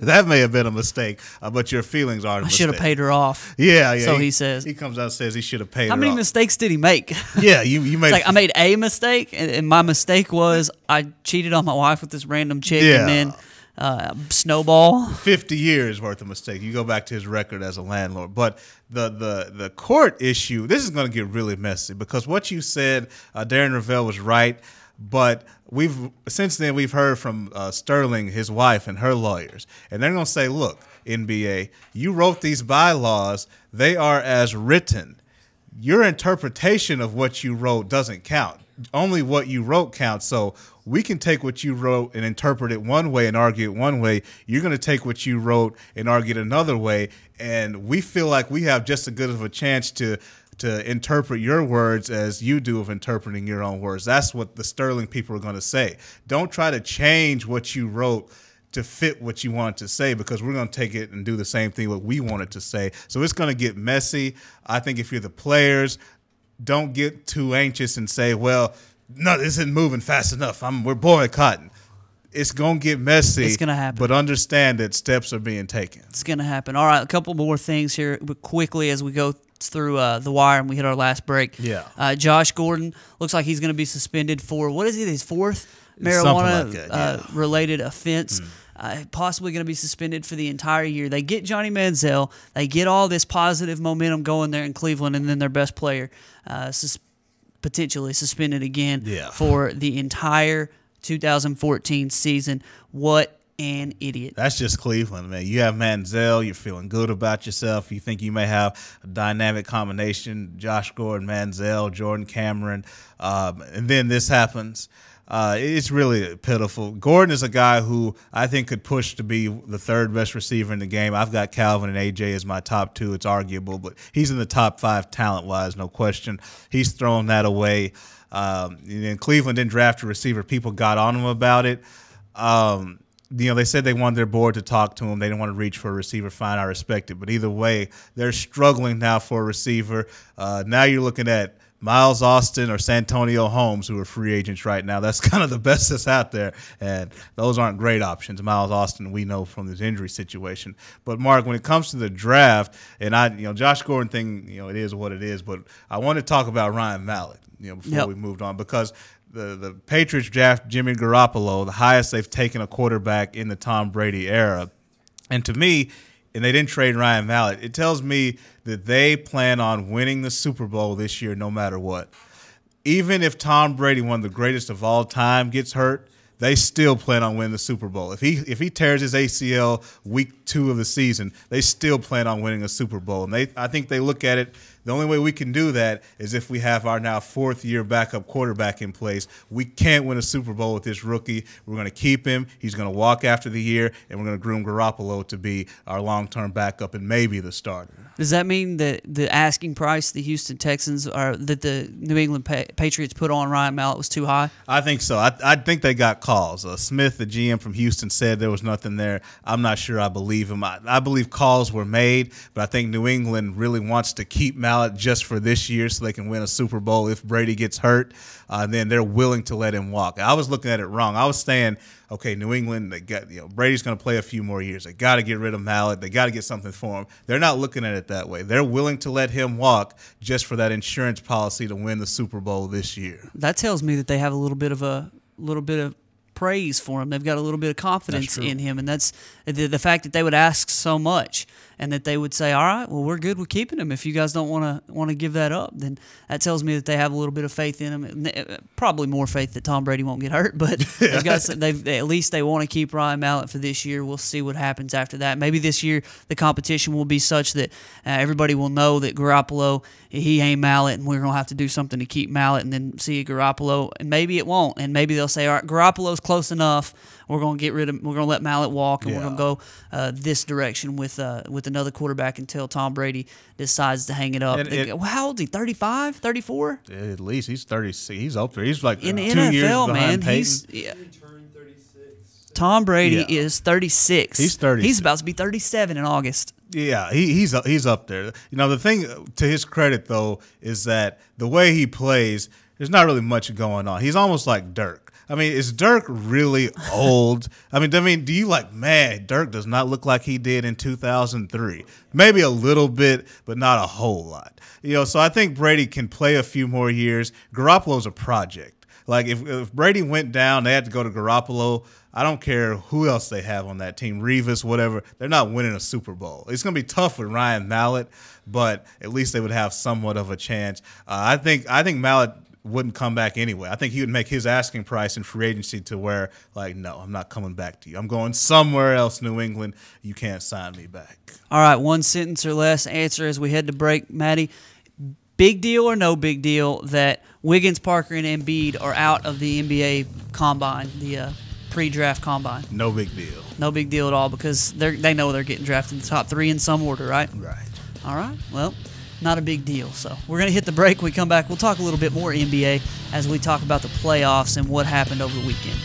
That may have been a mistake, but your feelings aren't a mistake. I should have paid her off. Yeah. So he says. He comes out and says he should have paid her off. How many mistakes did he make? Yeah, you made. It's like I made a mistake, and my mistake was I cheated on my wife with this random chick, and then snowball. 50 years worth of mistake. You go back to his record as a landlord. But the court issue, this is going to get really messy because what you said, Darren Ravel was right. But since then we've heard from Sterling, his wife, and her lawyers, and they're going to say, "Look, NBA, you wrote these bylaws; they are as written. Your interpretation of what you wrote doesn't count. Only what you wrote counts. So we can take what you wrote and interpret it one way and argue it one way. You're going to take what you wrote and argue it another way, and we feel like we have just as good of a chance to interpret your words as you do of interpreting your own words." That's what the Sterling people are going to say. Don't try to change what you wrote to fit what you want to say, because we're going to take it and do the same thing what we wanted to say. So it's going to get messy. I think if you're the players, don't get too anxious and say, well, no, this isn't moving fast enough. We're boycotting. It's going to get messy. It's going to happen. But understand that steps are being taken. It's going to happen. All right, a couple more things here quickly as we go through the wire and we hit our last break. Yeah. Josh Gordon looks like he's going to be suspended for, what is it, his fourth marijuana-related offense. Possibly going to be suspended for the entire year. They get Johnny Manziel. They get all this positive momentum going there in Cleveland, and then their best player potentially suspended again for the entire 2014 season. What an idiot. That's just Cleveland, man. You have Manziel. You're feeling good about yourself. You think you may have a dynamic combination, Josh Gordon, Manziel, Jordan Cameron, and then this happens. It's really pitiful. Gordon is a guy who I think could push to be the third best receiver in the game. I've got Calvin and AJ as my top two. It's arguable, but he's in the top 5 talent-wise, no question. He's thrown that away. And Cleveland didn't draft a receiver. People got on him about it. They said they wanted their board to talk to him. They didn't want to reach for a receiver. Fine, I respect it. But either way, they're struggling now for a receiver. Now you're looking at Miles Austin or Santonio Holmes, who are free agents right now. That's kind of the best that's out there, and those aren't great options. Miles Austin, we know from his injury situation. But, Mark, when it comes to the draft, and Josh Gordon thing, it is what it is, but I want to talk about Ryan Mallett, before we moved on, because the Patriots draft Jimmy Garoppolo, the highest they've taken a quarterback in the Tom Brady era. And to me, and they didn't trade Ryan Mallett, it tells me that they plan on winning the Super Bowl this year no matter what. Even if Tom Brady, one of the greatest of all time, gets hurt, they still plan on winning the Super Bowl. If he tears his ACL week 2 of the season, they still plan on winning a Super Bowl. And I think they look at it the only way we can do that is if we have our now fourth-year backup quarterback in place. We can't win a Super Bowl with this rookie. We're going to keep him. He's going to walk after the year, and we're going to groom Garoppolo to be our long-term backup and maybe the starter. Does that mean that the asking price the Houston Texans or that the New England Patriots put on Ryan Mallett was too high? I think so. I think they got calls. Smith, the GM from Houston, said there was nothing there. I'm not sure I believe him. I believe calls were made, but I think New England really wants to keep Mallett just for this year so they can win a Super Bowl if Brady gets hurt. Then they're willing to let him walk. I was looking at it wrong. I was saying, okay, New England, they got, Brady's going to play a few more years. They got to get rid of Mallett. They got to get something for him. They're not looking at it that way. They're willing to let him walk just for that insurance policy to win the Super Bowl this year. That tells me that they have a little bit of praise for him. They've got a little bit of confidence in him, and that's the fact that they would ask so much and that they would say, all right, well, we're good with keeping him. If you guys don't want to give that up, then that tells me that they have a little bit of faith in him. Probably more faith that Tom Brady won't get hurt, but at least they want to keep Ryan Mallett for this year. We'll see what happens after that. Maybe this year the competition will be such that everybody will know that Garoppolo, he ain't Mallett, and we're going to have to do something to keep Mallett and then see Garoppolo, and maybe it won't, and maybe they'll say, all right, Garoppolo's close enough. We're going to get rid of. We're going to let Mallett walk, and we're going to go this direction with another quarterback until Tom Brady decides to hang it up. How old is he? 35, 34? At least he's 36. He's up there. He's like in the 2 NFL, years man. Tom Brady is 36. He's 36. He's about to be 37 in August. Yeah, he's up there. The thing to his credit though is that the way he plays, there's not really much going on. He's almost like Dirk. I mean, is Dirk really old? I mean, do you Dirk does not look like he did in 2003. Maybe a little bit, but not a whole lot. So I think Brady can play a few more years. Garoppolo's a project. Like if Brady went down, they had to go to Garoppolo. I don't care who else they have on that team, Revis, whatever. They're not winning a Super Bowl. It's going to be tough with Ryan Mallett, but at least they would have somewhat of a chance. I think Mallett wouldn't come back anyway. I think he would make his asking price in free agency to where, no, I'm not coming back to you. I'm going somewhere else, New England. You can't sign me back. All right, one sentence or less answer as we head to break. Maddie, big deal or no big deal that Wiggins, Parker, and Embiid are out of the NBA combine, the pre-draft combine? No big deal. No big deal at all because they know they're getting drafted in the top 3 in some order, right? Right. All right, well, not a big deal. So we're going to hit the break. When we come back, we'll talk a little bit more NBA as we talk about the playoffs and what happened over the weekend.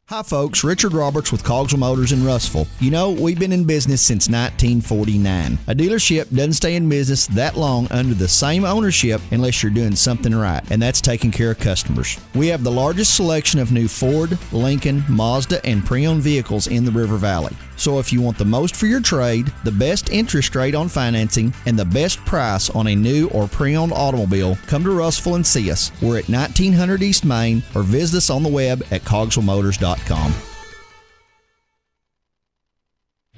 Hi folks, Richard Roberts with Cogswell Motors in Russellville. We've been in business since 1949. A dealership doesn't stay in business that long under the same ownership unless you're doing something right, and that's taking care of customers. We have the largest selection of new Ford, Lincoln, Mazda, and pre-owned vehicles in the River Valley. So if you want the most for your trade, the best interest rate on financing, and the best price on a new or pre-owned automobile, come to Russellville and see us. We're at 1900 East Main, or visit us on the web at cogswellmotors.com.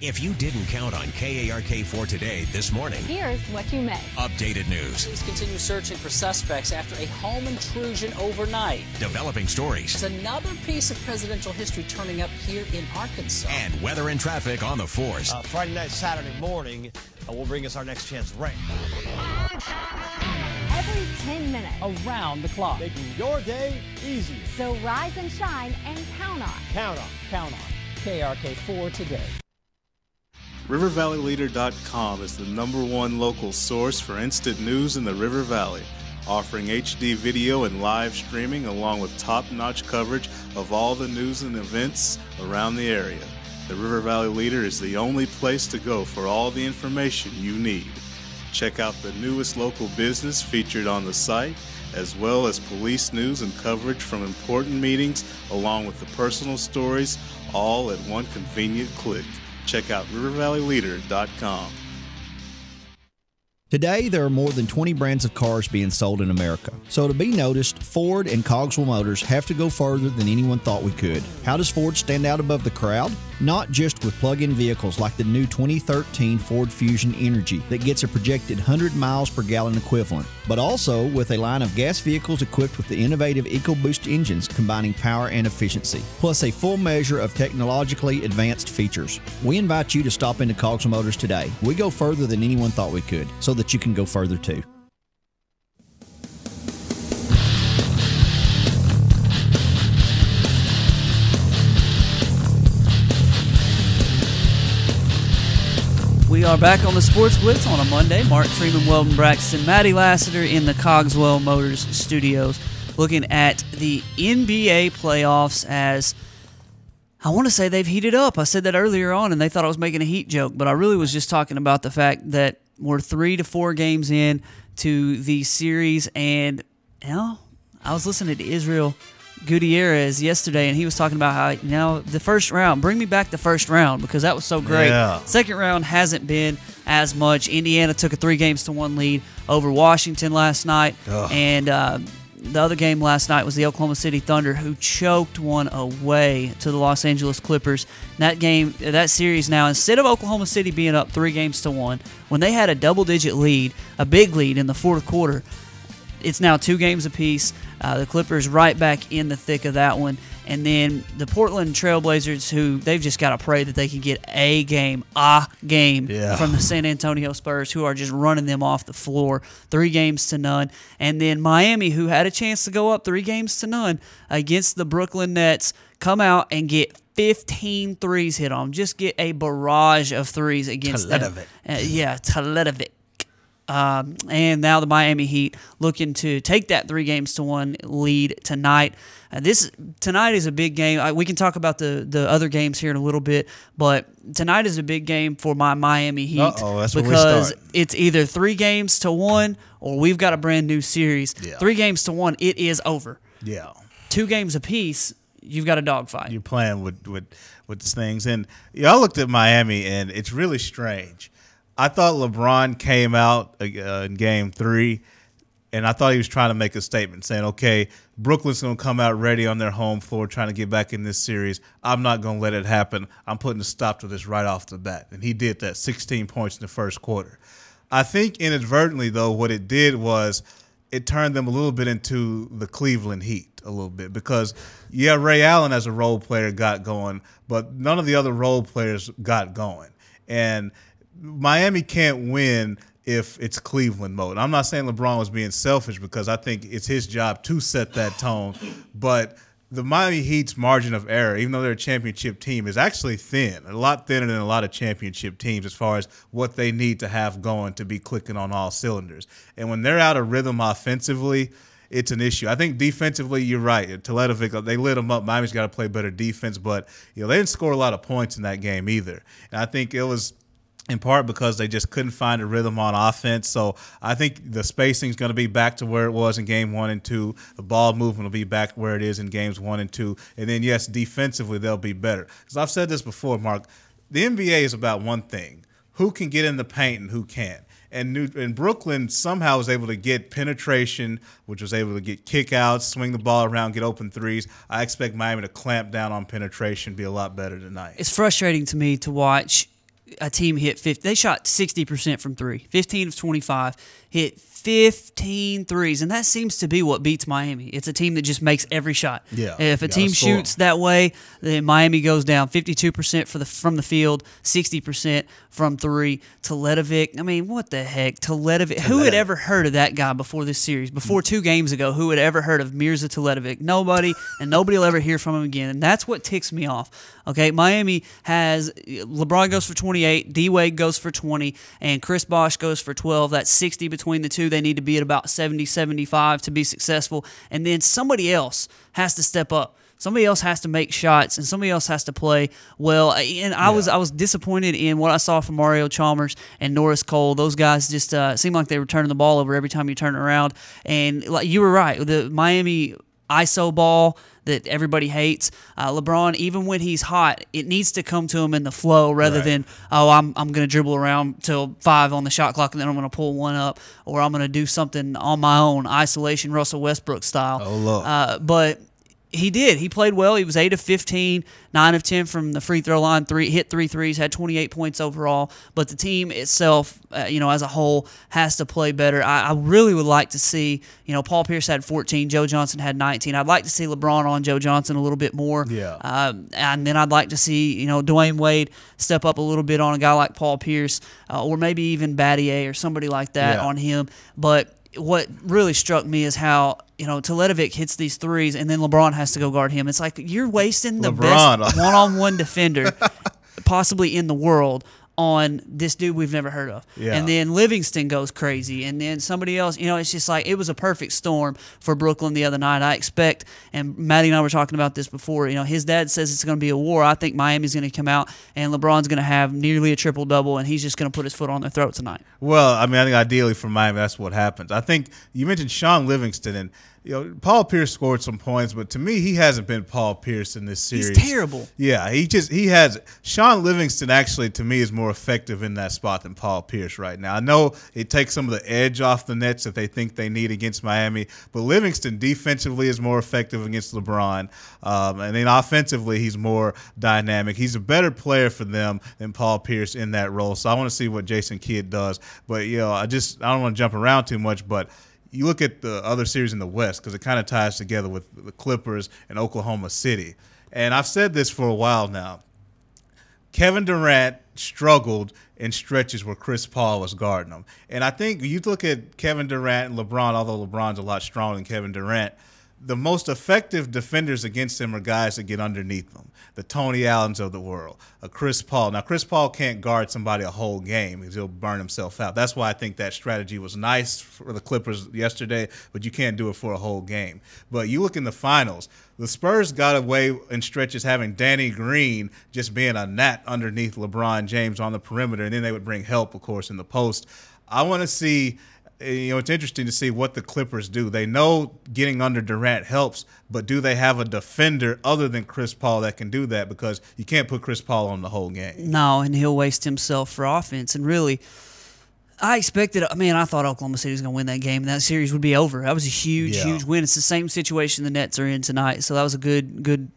If you didn't count on KARK4 today this morning, here's what you missed. Updated news. Police continue searching for suspects after a home intrusion overnight. Developing stories. There's another piece of presidential history turning up here in Arkansas. And weather and traffic on the force. Friday night, Saturday morning, and we'll bring us our next chance right Every 10 minutes. Around the clock. making your day easier. So rise and shine and count on. Count on. Count on KRK4 today. RiverValleyLeader.com is the #1 local source for instant news in the River Valley, offering HD video and live streaming along with top-notch coverage of all the news and events around the area. The River Valley Leader is the only place to go for all the information you need. Check out the newest local business featured on the site, as well as police news and coverage from important meetings, along with the personal stories, all at one convenient click. Check out RiverValleyLeader.com. Today, there are more than 20 brands of cars being sold in America. So to be noticed, Ford and Cogswell Motors have to go further than anyone thought we could. How does Ford stand out above the crowd? Not just with plug-in vehicles like the new 2013 Ford Fusion Energy that gets a projected 100 miles per gallon equivalent, but also with a line of gas vehicles equipped with the innovative EcoBoost engines combining power and efficiency, plus a full measure of technologically advanced features. We invite you to stop into Cogswell Motors today. We go further than anyone thought we could, so that you can go further too. We are back on the Sports Blitz on a Monday. Mark Freeman, Weldon Braxton, Maddie Lassiter in the Cogswell Motors studios, looking at the NBA playoffs as I want to say they've heated up. I said that earlier on, and they thought I was making a Heat joke, but I really was just talking about the fact that we're 3 to 4 games in to the series, and I was listening to Israel Gutierrez yesterday, and he was talking about how, the first round, bring me back the first round because that was so great. Yeah. Second round hasn't been as much. Indiana took a 3-1 lead over Washington last night, and the other game last night was the Oklahoma City Thunder, who choked one away to the Los Angeles Clippers. That series now, instead of Oklahoma City being up 3-1, when they had a double-digit lead, a big lead in the fourth quarter, it's now 2 games apiece. The Clippers right back in the thick of that one. And then the Portland Trailblazers, who they've just got to pray that they can get a game from the San Antonio Spurs, who are just running them off the floor, 3-0. And then Miami, who had a chance to go up 3-0 against the Brooklyn Nets, come out and get 15 threes hit on them. Just get a barrage of threes against them. Teletovic. And now the Miami Heat looking to take that 3-1 lead tonight. Tonight is a big game. We can talk about the other games here in a little bit, but tonight is a big game for my Miami Heat because it's either 3-1 or we've got a brand new series. 3-1, it is over. 2 games apiece, you've got a dogfight. You're playing with these things, and I looked at Miami, and it's really strange. I thought LeBron came out in Game 3, and I thought he was trying to make a statement saying, okay, Brooklyn's going to come out ready on their home floor trying to get back in this series. I'm not going to let it happen. I'm putting a stop to this right off the bat. And he did that, 16 points in the first quarter. I think inadvertently, though, what it did was it turned them a little bit into the Cleveland Heat a little bit because, Ray Allen as a role player got going, but none of the other role players got going. And Miami can't win if it's Cleveland mode. I'm not saying LeBron was being selfish because I think it's his job to set that tone, but the Miami Heat's margin of error, even though they're a championship team, is actually thin, a lot thinner than a lot of championship teams as far as what they need to have going to be clicking on all cylinders. And when they're out of rhythm offensively, it's an issue. I think defensively, you're right. Teletovic, they lit them up. Miami's got to play better defense, but they didn't score a lot of points in that game either. And I think it was in part because they just couldn't find a rhythm on offense. So I think the spacing is going to be back to where it was in Game 1 and 2. The ball movement will be back where it is in Games 1 and 2. And then, yes, defensively they'll be better. Because I've said this before, Mark, the NBA is about one thing. Who can get in the paint and who can't. And Brooklyn somehow was able to get penetration, which was able to get kickouts, swing the ball around, get open threes. I expect Miami to clamp down on penetration, be a lot better tonight. It's frustrating to me to watch a team hit 50. They shot 60% from 3, 15 of 25, hit 15 threes, and that seems to be what beats Miami. It's a team that just makes every shot. Yeah, if a team shoots that way, then Miami goes down 52% from the field, 60% from three. Teletovic, I mean, what the heck? Teletovic. Who had ever heard of that guy before this series? Before 2 games ago, who had ever heard of Mirza Teletovic? Nobody, and nobody will ever hear from him again, and that's what ticks me off. Okay, Miami has LeBron goes for 28, D-Wade goes for 20, and Chris Bosh goes for 12. That's 60 between the two. They need to be at about 70, 75 to be successful, and then somebody else has to step up. Somebody else has to make shots, and somebody else has to play well. And I was disappointed in what I saw from Mario Chalmers and Norris Cole. Those guys just seemed like they were turning the ball over every time you turn it around. And like you were right, the Miami ISO ball that everybody hates. LeBron, even when he's hot, it needs to come to him in the flow rather than, I'm going to dribble around till 5 on the shot clock and then I'm going to pull one up, or I'm going to do something on my own, isolation Russell Westbrook style. Oh, look. But he did. He played well. He was 8 of 15, 9 of 10 from the free throw line, hit 3 threes, had 28 points overall. But the team itself, as a whole, has to play better. I really would like to see, Paul Pierce had 14, Joe Johnson had 19. I'd like to see LeBron on Joe Johnson a little bit more. Yeah. And then I'd like to see, Dwayne Wade step up a little bit on a guy like Paul Pierce, or maybe even Battier or somebody like that on him. But what really struck me is how Teletovic hits these threes and then LeBron has to go guard him. It's like you're wasting the best one-on-one defender possibly in the world on this dude we've never heard of. Yeah. And then Livingston goes crazy, and then somebody else. It's just like it was a perfect storm for Brooklyn the other night. I expect, and Maddie and I were talking about this before, his dad says it's going to be a war. I think Miami's going to come out and LeBron's going to have nearly a triple-double, and he's just going to put his foot on their throat tonight. Well, I think ideally for Miami, that's what happens. I think you mentioned Sean Livingston, and Paul Pierce scored some points, but to me, he hasn't been Paul Pierce in this series. He's terrible. Yeah, he has. Sean Livingston actually, to me, is more effective in that spot than Paul Pierce right now. I know it takes some of the edge off the Nets that they think they need against Miami, but Livingston defensively is more effective against LeBron, and then offensively, he's more dynamic. He's a better player for them than Paul Pierce in that role. So I want to see what Jason Kidd does, but I don't want to jump around too much, but you look at the other series in the West because it kind of ties together with the Clippers and Oklahoma City. And I've said this for a while now. Kevin Durant struggled in stretches where Chris Paul was guarding him. And I think you look at Kevin Durant and LeBron, although LeBron's a lot stronger than Kevin Durant, the most effective defenders against him are guys that get underneath them. The Tony Allens of the world, a Chris Paul. Now, Chris Paul can't guard somebody a whole game because he'll burn himself out. That's why I think that strategy was nice for the Clippers yesterday, but you can't do it for a whole game. But you look in the finals, the Spurs got away in stretches having Danny Green just being a gnat underneath LeBron James on the perimeter, and then they would bring help, of course, in the post. I want to see it's interesting to see what the Clippers do. They know getting under Durant helps, but do they have a defender other than Chris Paul that can do that? Because you can't put Chris Paul on the whole game. No, and he'll waste himself for offense. And really, I thought Oklahoma City was going to win that game, and that series would be over. That was a huge win. It's the same situation the Nets are in tonight, so that was a good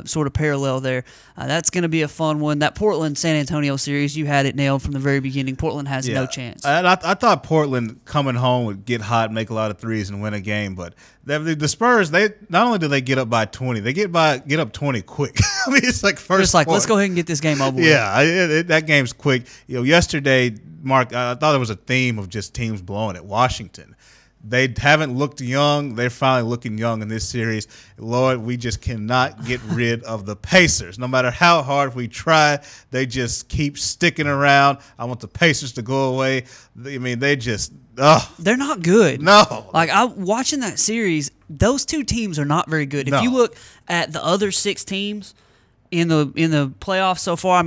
sort of parallel there. That's going to be a fun one. That Portland-San Antonio series, you had it nailed from the very beginning. Portland has no chance. And I thought Portland coming home would get hot, make a lot of threes, and win a game. But the Spurs, they not only do they get up by 20, they get up 20 quick. I mean, it's like first. Just like, point. let's go ahead and get this game over with. Yeah, that game's quick. Yesterday, Mark, I thought there was a theme of just teams blowing it. Washington. They haven't looked young. They're finally looking young in this series. Lord, we just cannot get rid of the Pacers. No matter how hard we try, they just keep sticking around. I want the Pacers to go away. They just they're not good. No. Like, watching that series, those two teams are not very good. If you look at the other 6 teams in the playoffs so far,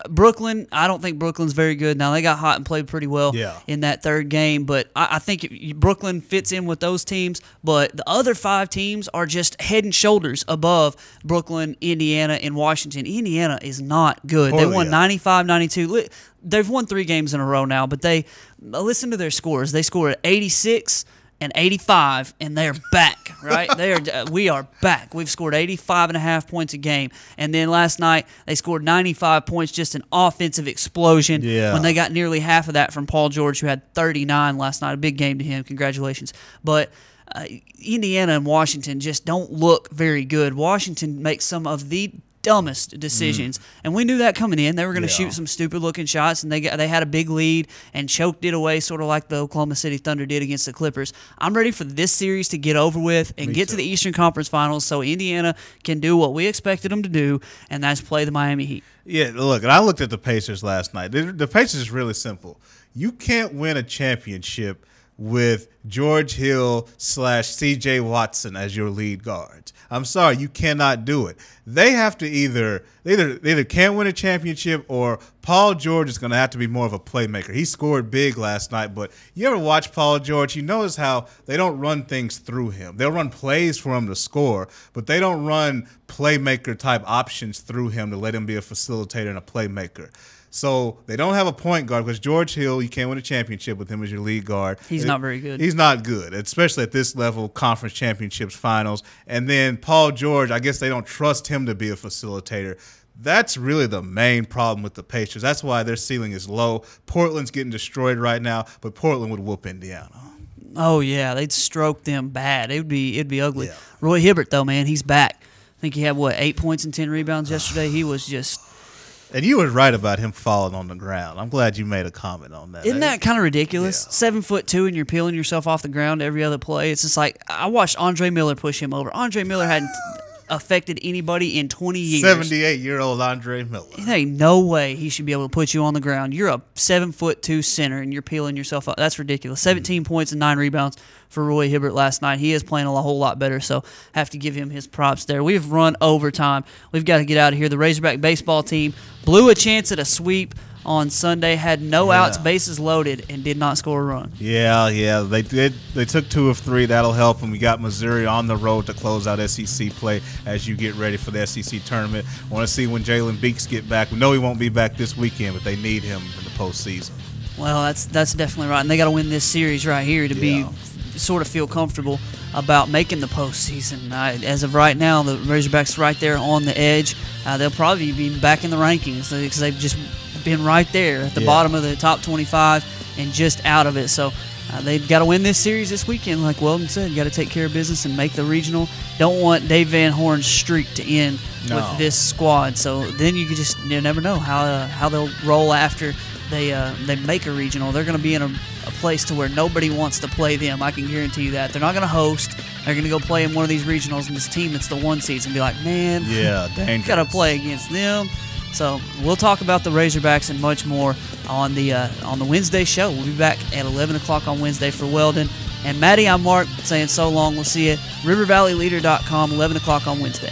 Brooklyn, I don't think Brooklyn's very good. Now, they got hot and played pretty well in that third game, but I think Brooklyn fits in with those teams, but the other 5 teams are just head and shoulders above Brooklyn, Indiana, and Washington. Indiana is not good. They won 95-92. They've won 3 games in a row now, but listen to their scores. They scored 86 and 85, and they're back, right? We are back. We've scored 85.5 points a game. And then last night, they scored 95 points, just an offensive explosion when they got nearly half of that from Paul George, who had 39 last night. A big game to him. Congratulations. But Indiana and Washington just don't look very good. Washington makes some of the dumbest decisions, and we knew that coming in. They were going to shoot some stupid-looking shots, and they had a big lead and choked it away, sort of like the Oklahoma City Thunder did against the Clippers. I'm ready for this series to get over with and get to the Eastern Conference Finals so Indiana can do what we expected them to do, and that's play the Miami Heat. Yeah, look, and I looked at the Pacers last night. The Pacers is really simple. You can't win a championship with George Hill / C.J. Watson as your lead guards. I'm sorry, you cannot do it. They have to either can't win a championship, or Paul George is going to have to be more of a playmaker. He scored big last night, but you ever watch Paul George, you notice how they don't run things through him. They'll run plays for him to score, but they don't run playmaker-type options through him to let him be a facilitator and a playmaker. So they don't have a point guard because George Hill, you can't win a championship with him as your lead guard. He's not very good. He's not good, especially at this level, conference championships, finals. And then Paul George, I guess they don't trust him to be a facilitator. That's really the main problem with the Pacers. That's why their ceiling is low. Portland's getting destroyed right now, but Portland would whoop Indiana. Oh, yeah, they'd stroke them bad. It'd be ugly. Yeah. Roy Hibbert, though, man, he's back. I think he had, 8 points and 10 rebounds yesterday. He was just... And you were right about him falling on the ground. I'm glad you made a comment on that. Isn't that kind of ridiculous? 7'2", and you're peeling yourself off the ground every other play. It's just like, I watched Andre Miller push him over. Andre Miller hadn't affected anybody in 20 years. 78-year-old Andre Miller. There ain't no way he should be able to put you on the ground. You're a 7'2" center, and you're peeling yourself up. That's ridiculous. 17 points and 9 rebounds for Roy Hibbert last night. He is playing a whole lot better, so have to give him his props there. We've run overtime. We've got to get out of here. The Razorback baseball team blew a chance at a sweep on Sunday, had no outs, bases loaded, and did not score a run. Yeah, they did. They took 2 of 3. That'll help, and we got Missouri on the road to close out SEC play as you get ready for the SEC tournament. Want to see when Jalen Beeks get back. We know he won't be back this weekend, but they need him in the postseason. Well, that's definitely right, and they got to win this series right here to be sort of feel comfortable about making the postseason. As of right now, the Razorbacks right there on the edge. They'll probably be back in the rankings because they've just been right there at the bottom of the top 25 and just out of it. So they've got to win this series this weekend. Like Weldon said, got to take care of business and make the regional. Don't want Dave Van Horn's streak to end with this squad. So then you never know how they'll roll after they make a regional. They're going to be in a place to where nobody wants to play them. I can guarantee you that. They're not going to host. They're going to go play in one of these regionals, and this team that's the 1 seed and be like, man, got to play against them. So we'll talk about the Razorbacks and much more on the Wednesday show. We'll be back at 11 o'clock on Wednesday for Weldon. And Maddie, I'm Mark saying so long. We'll see you at rivervalleyleader.com, 11 o'clock on Wednesday.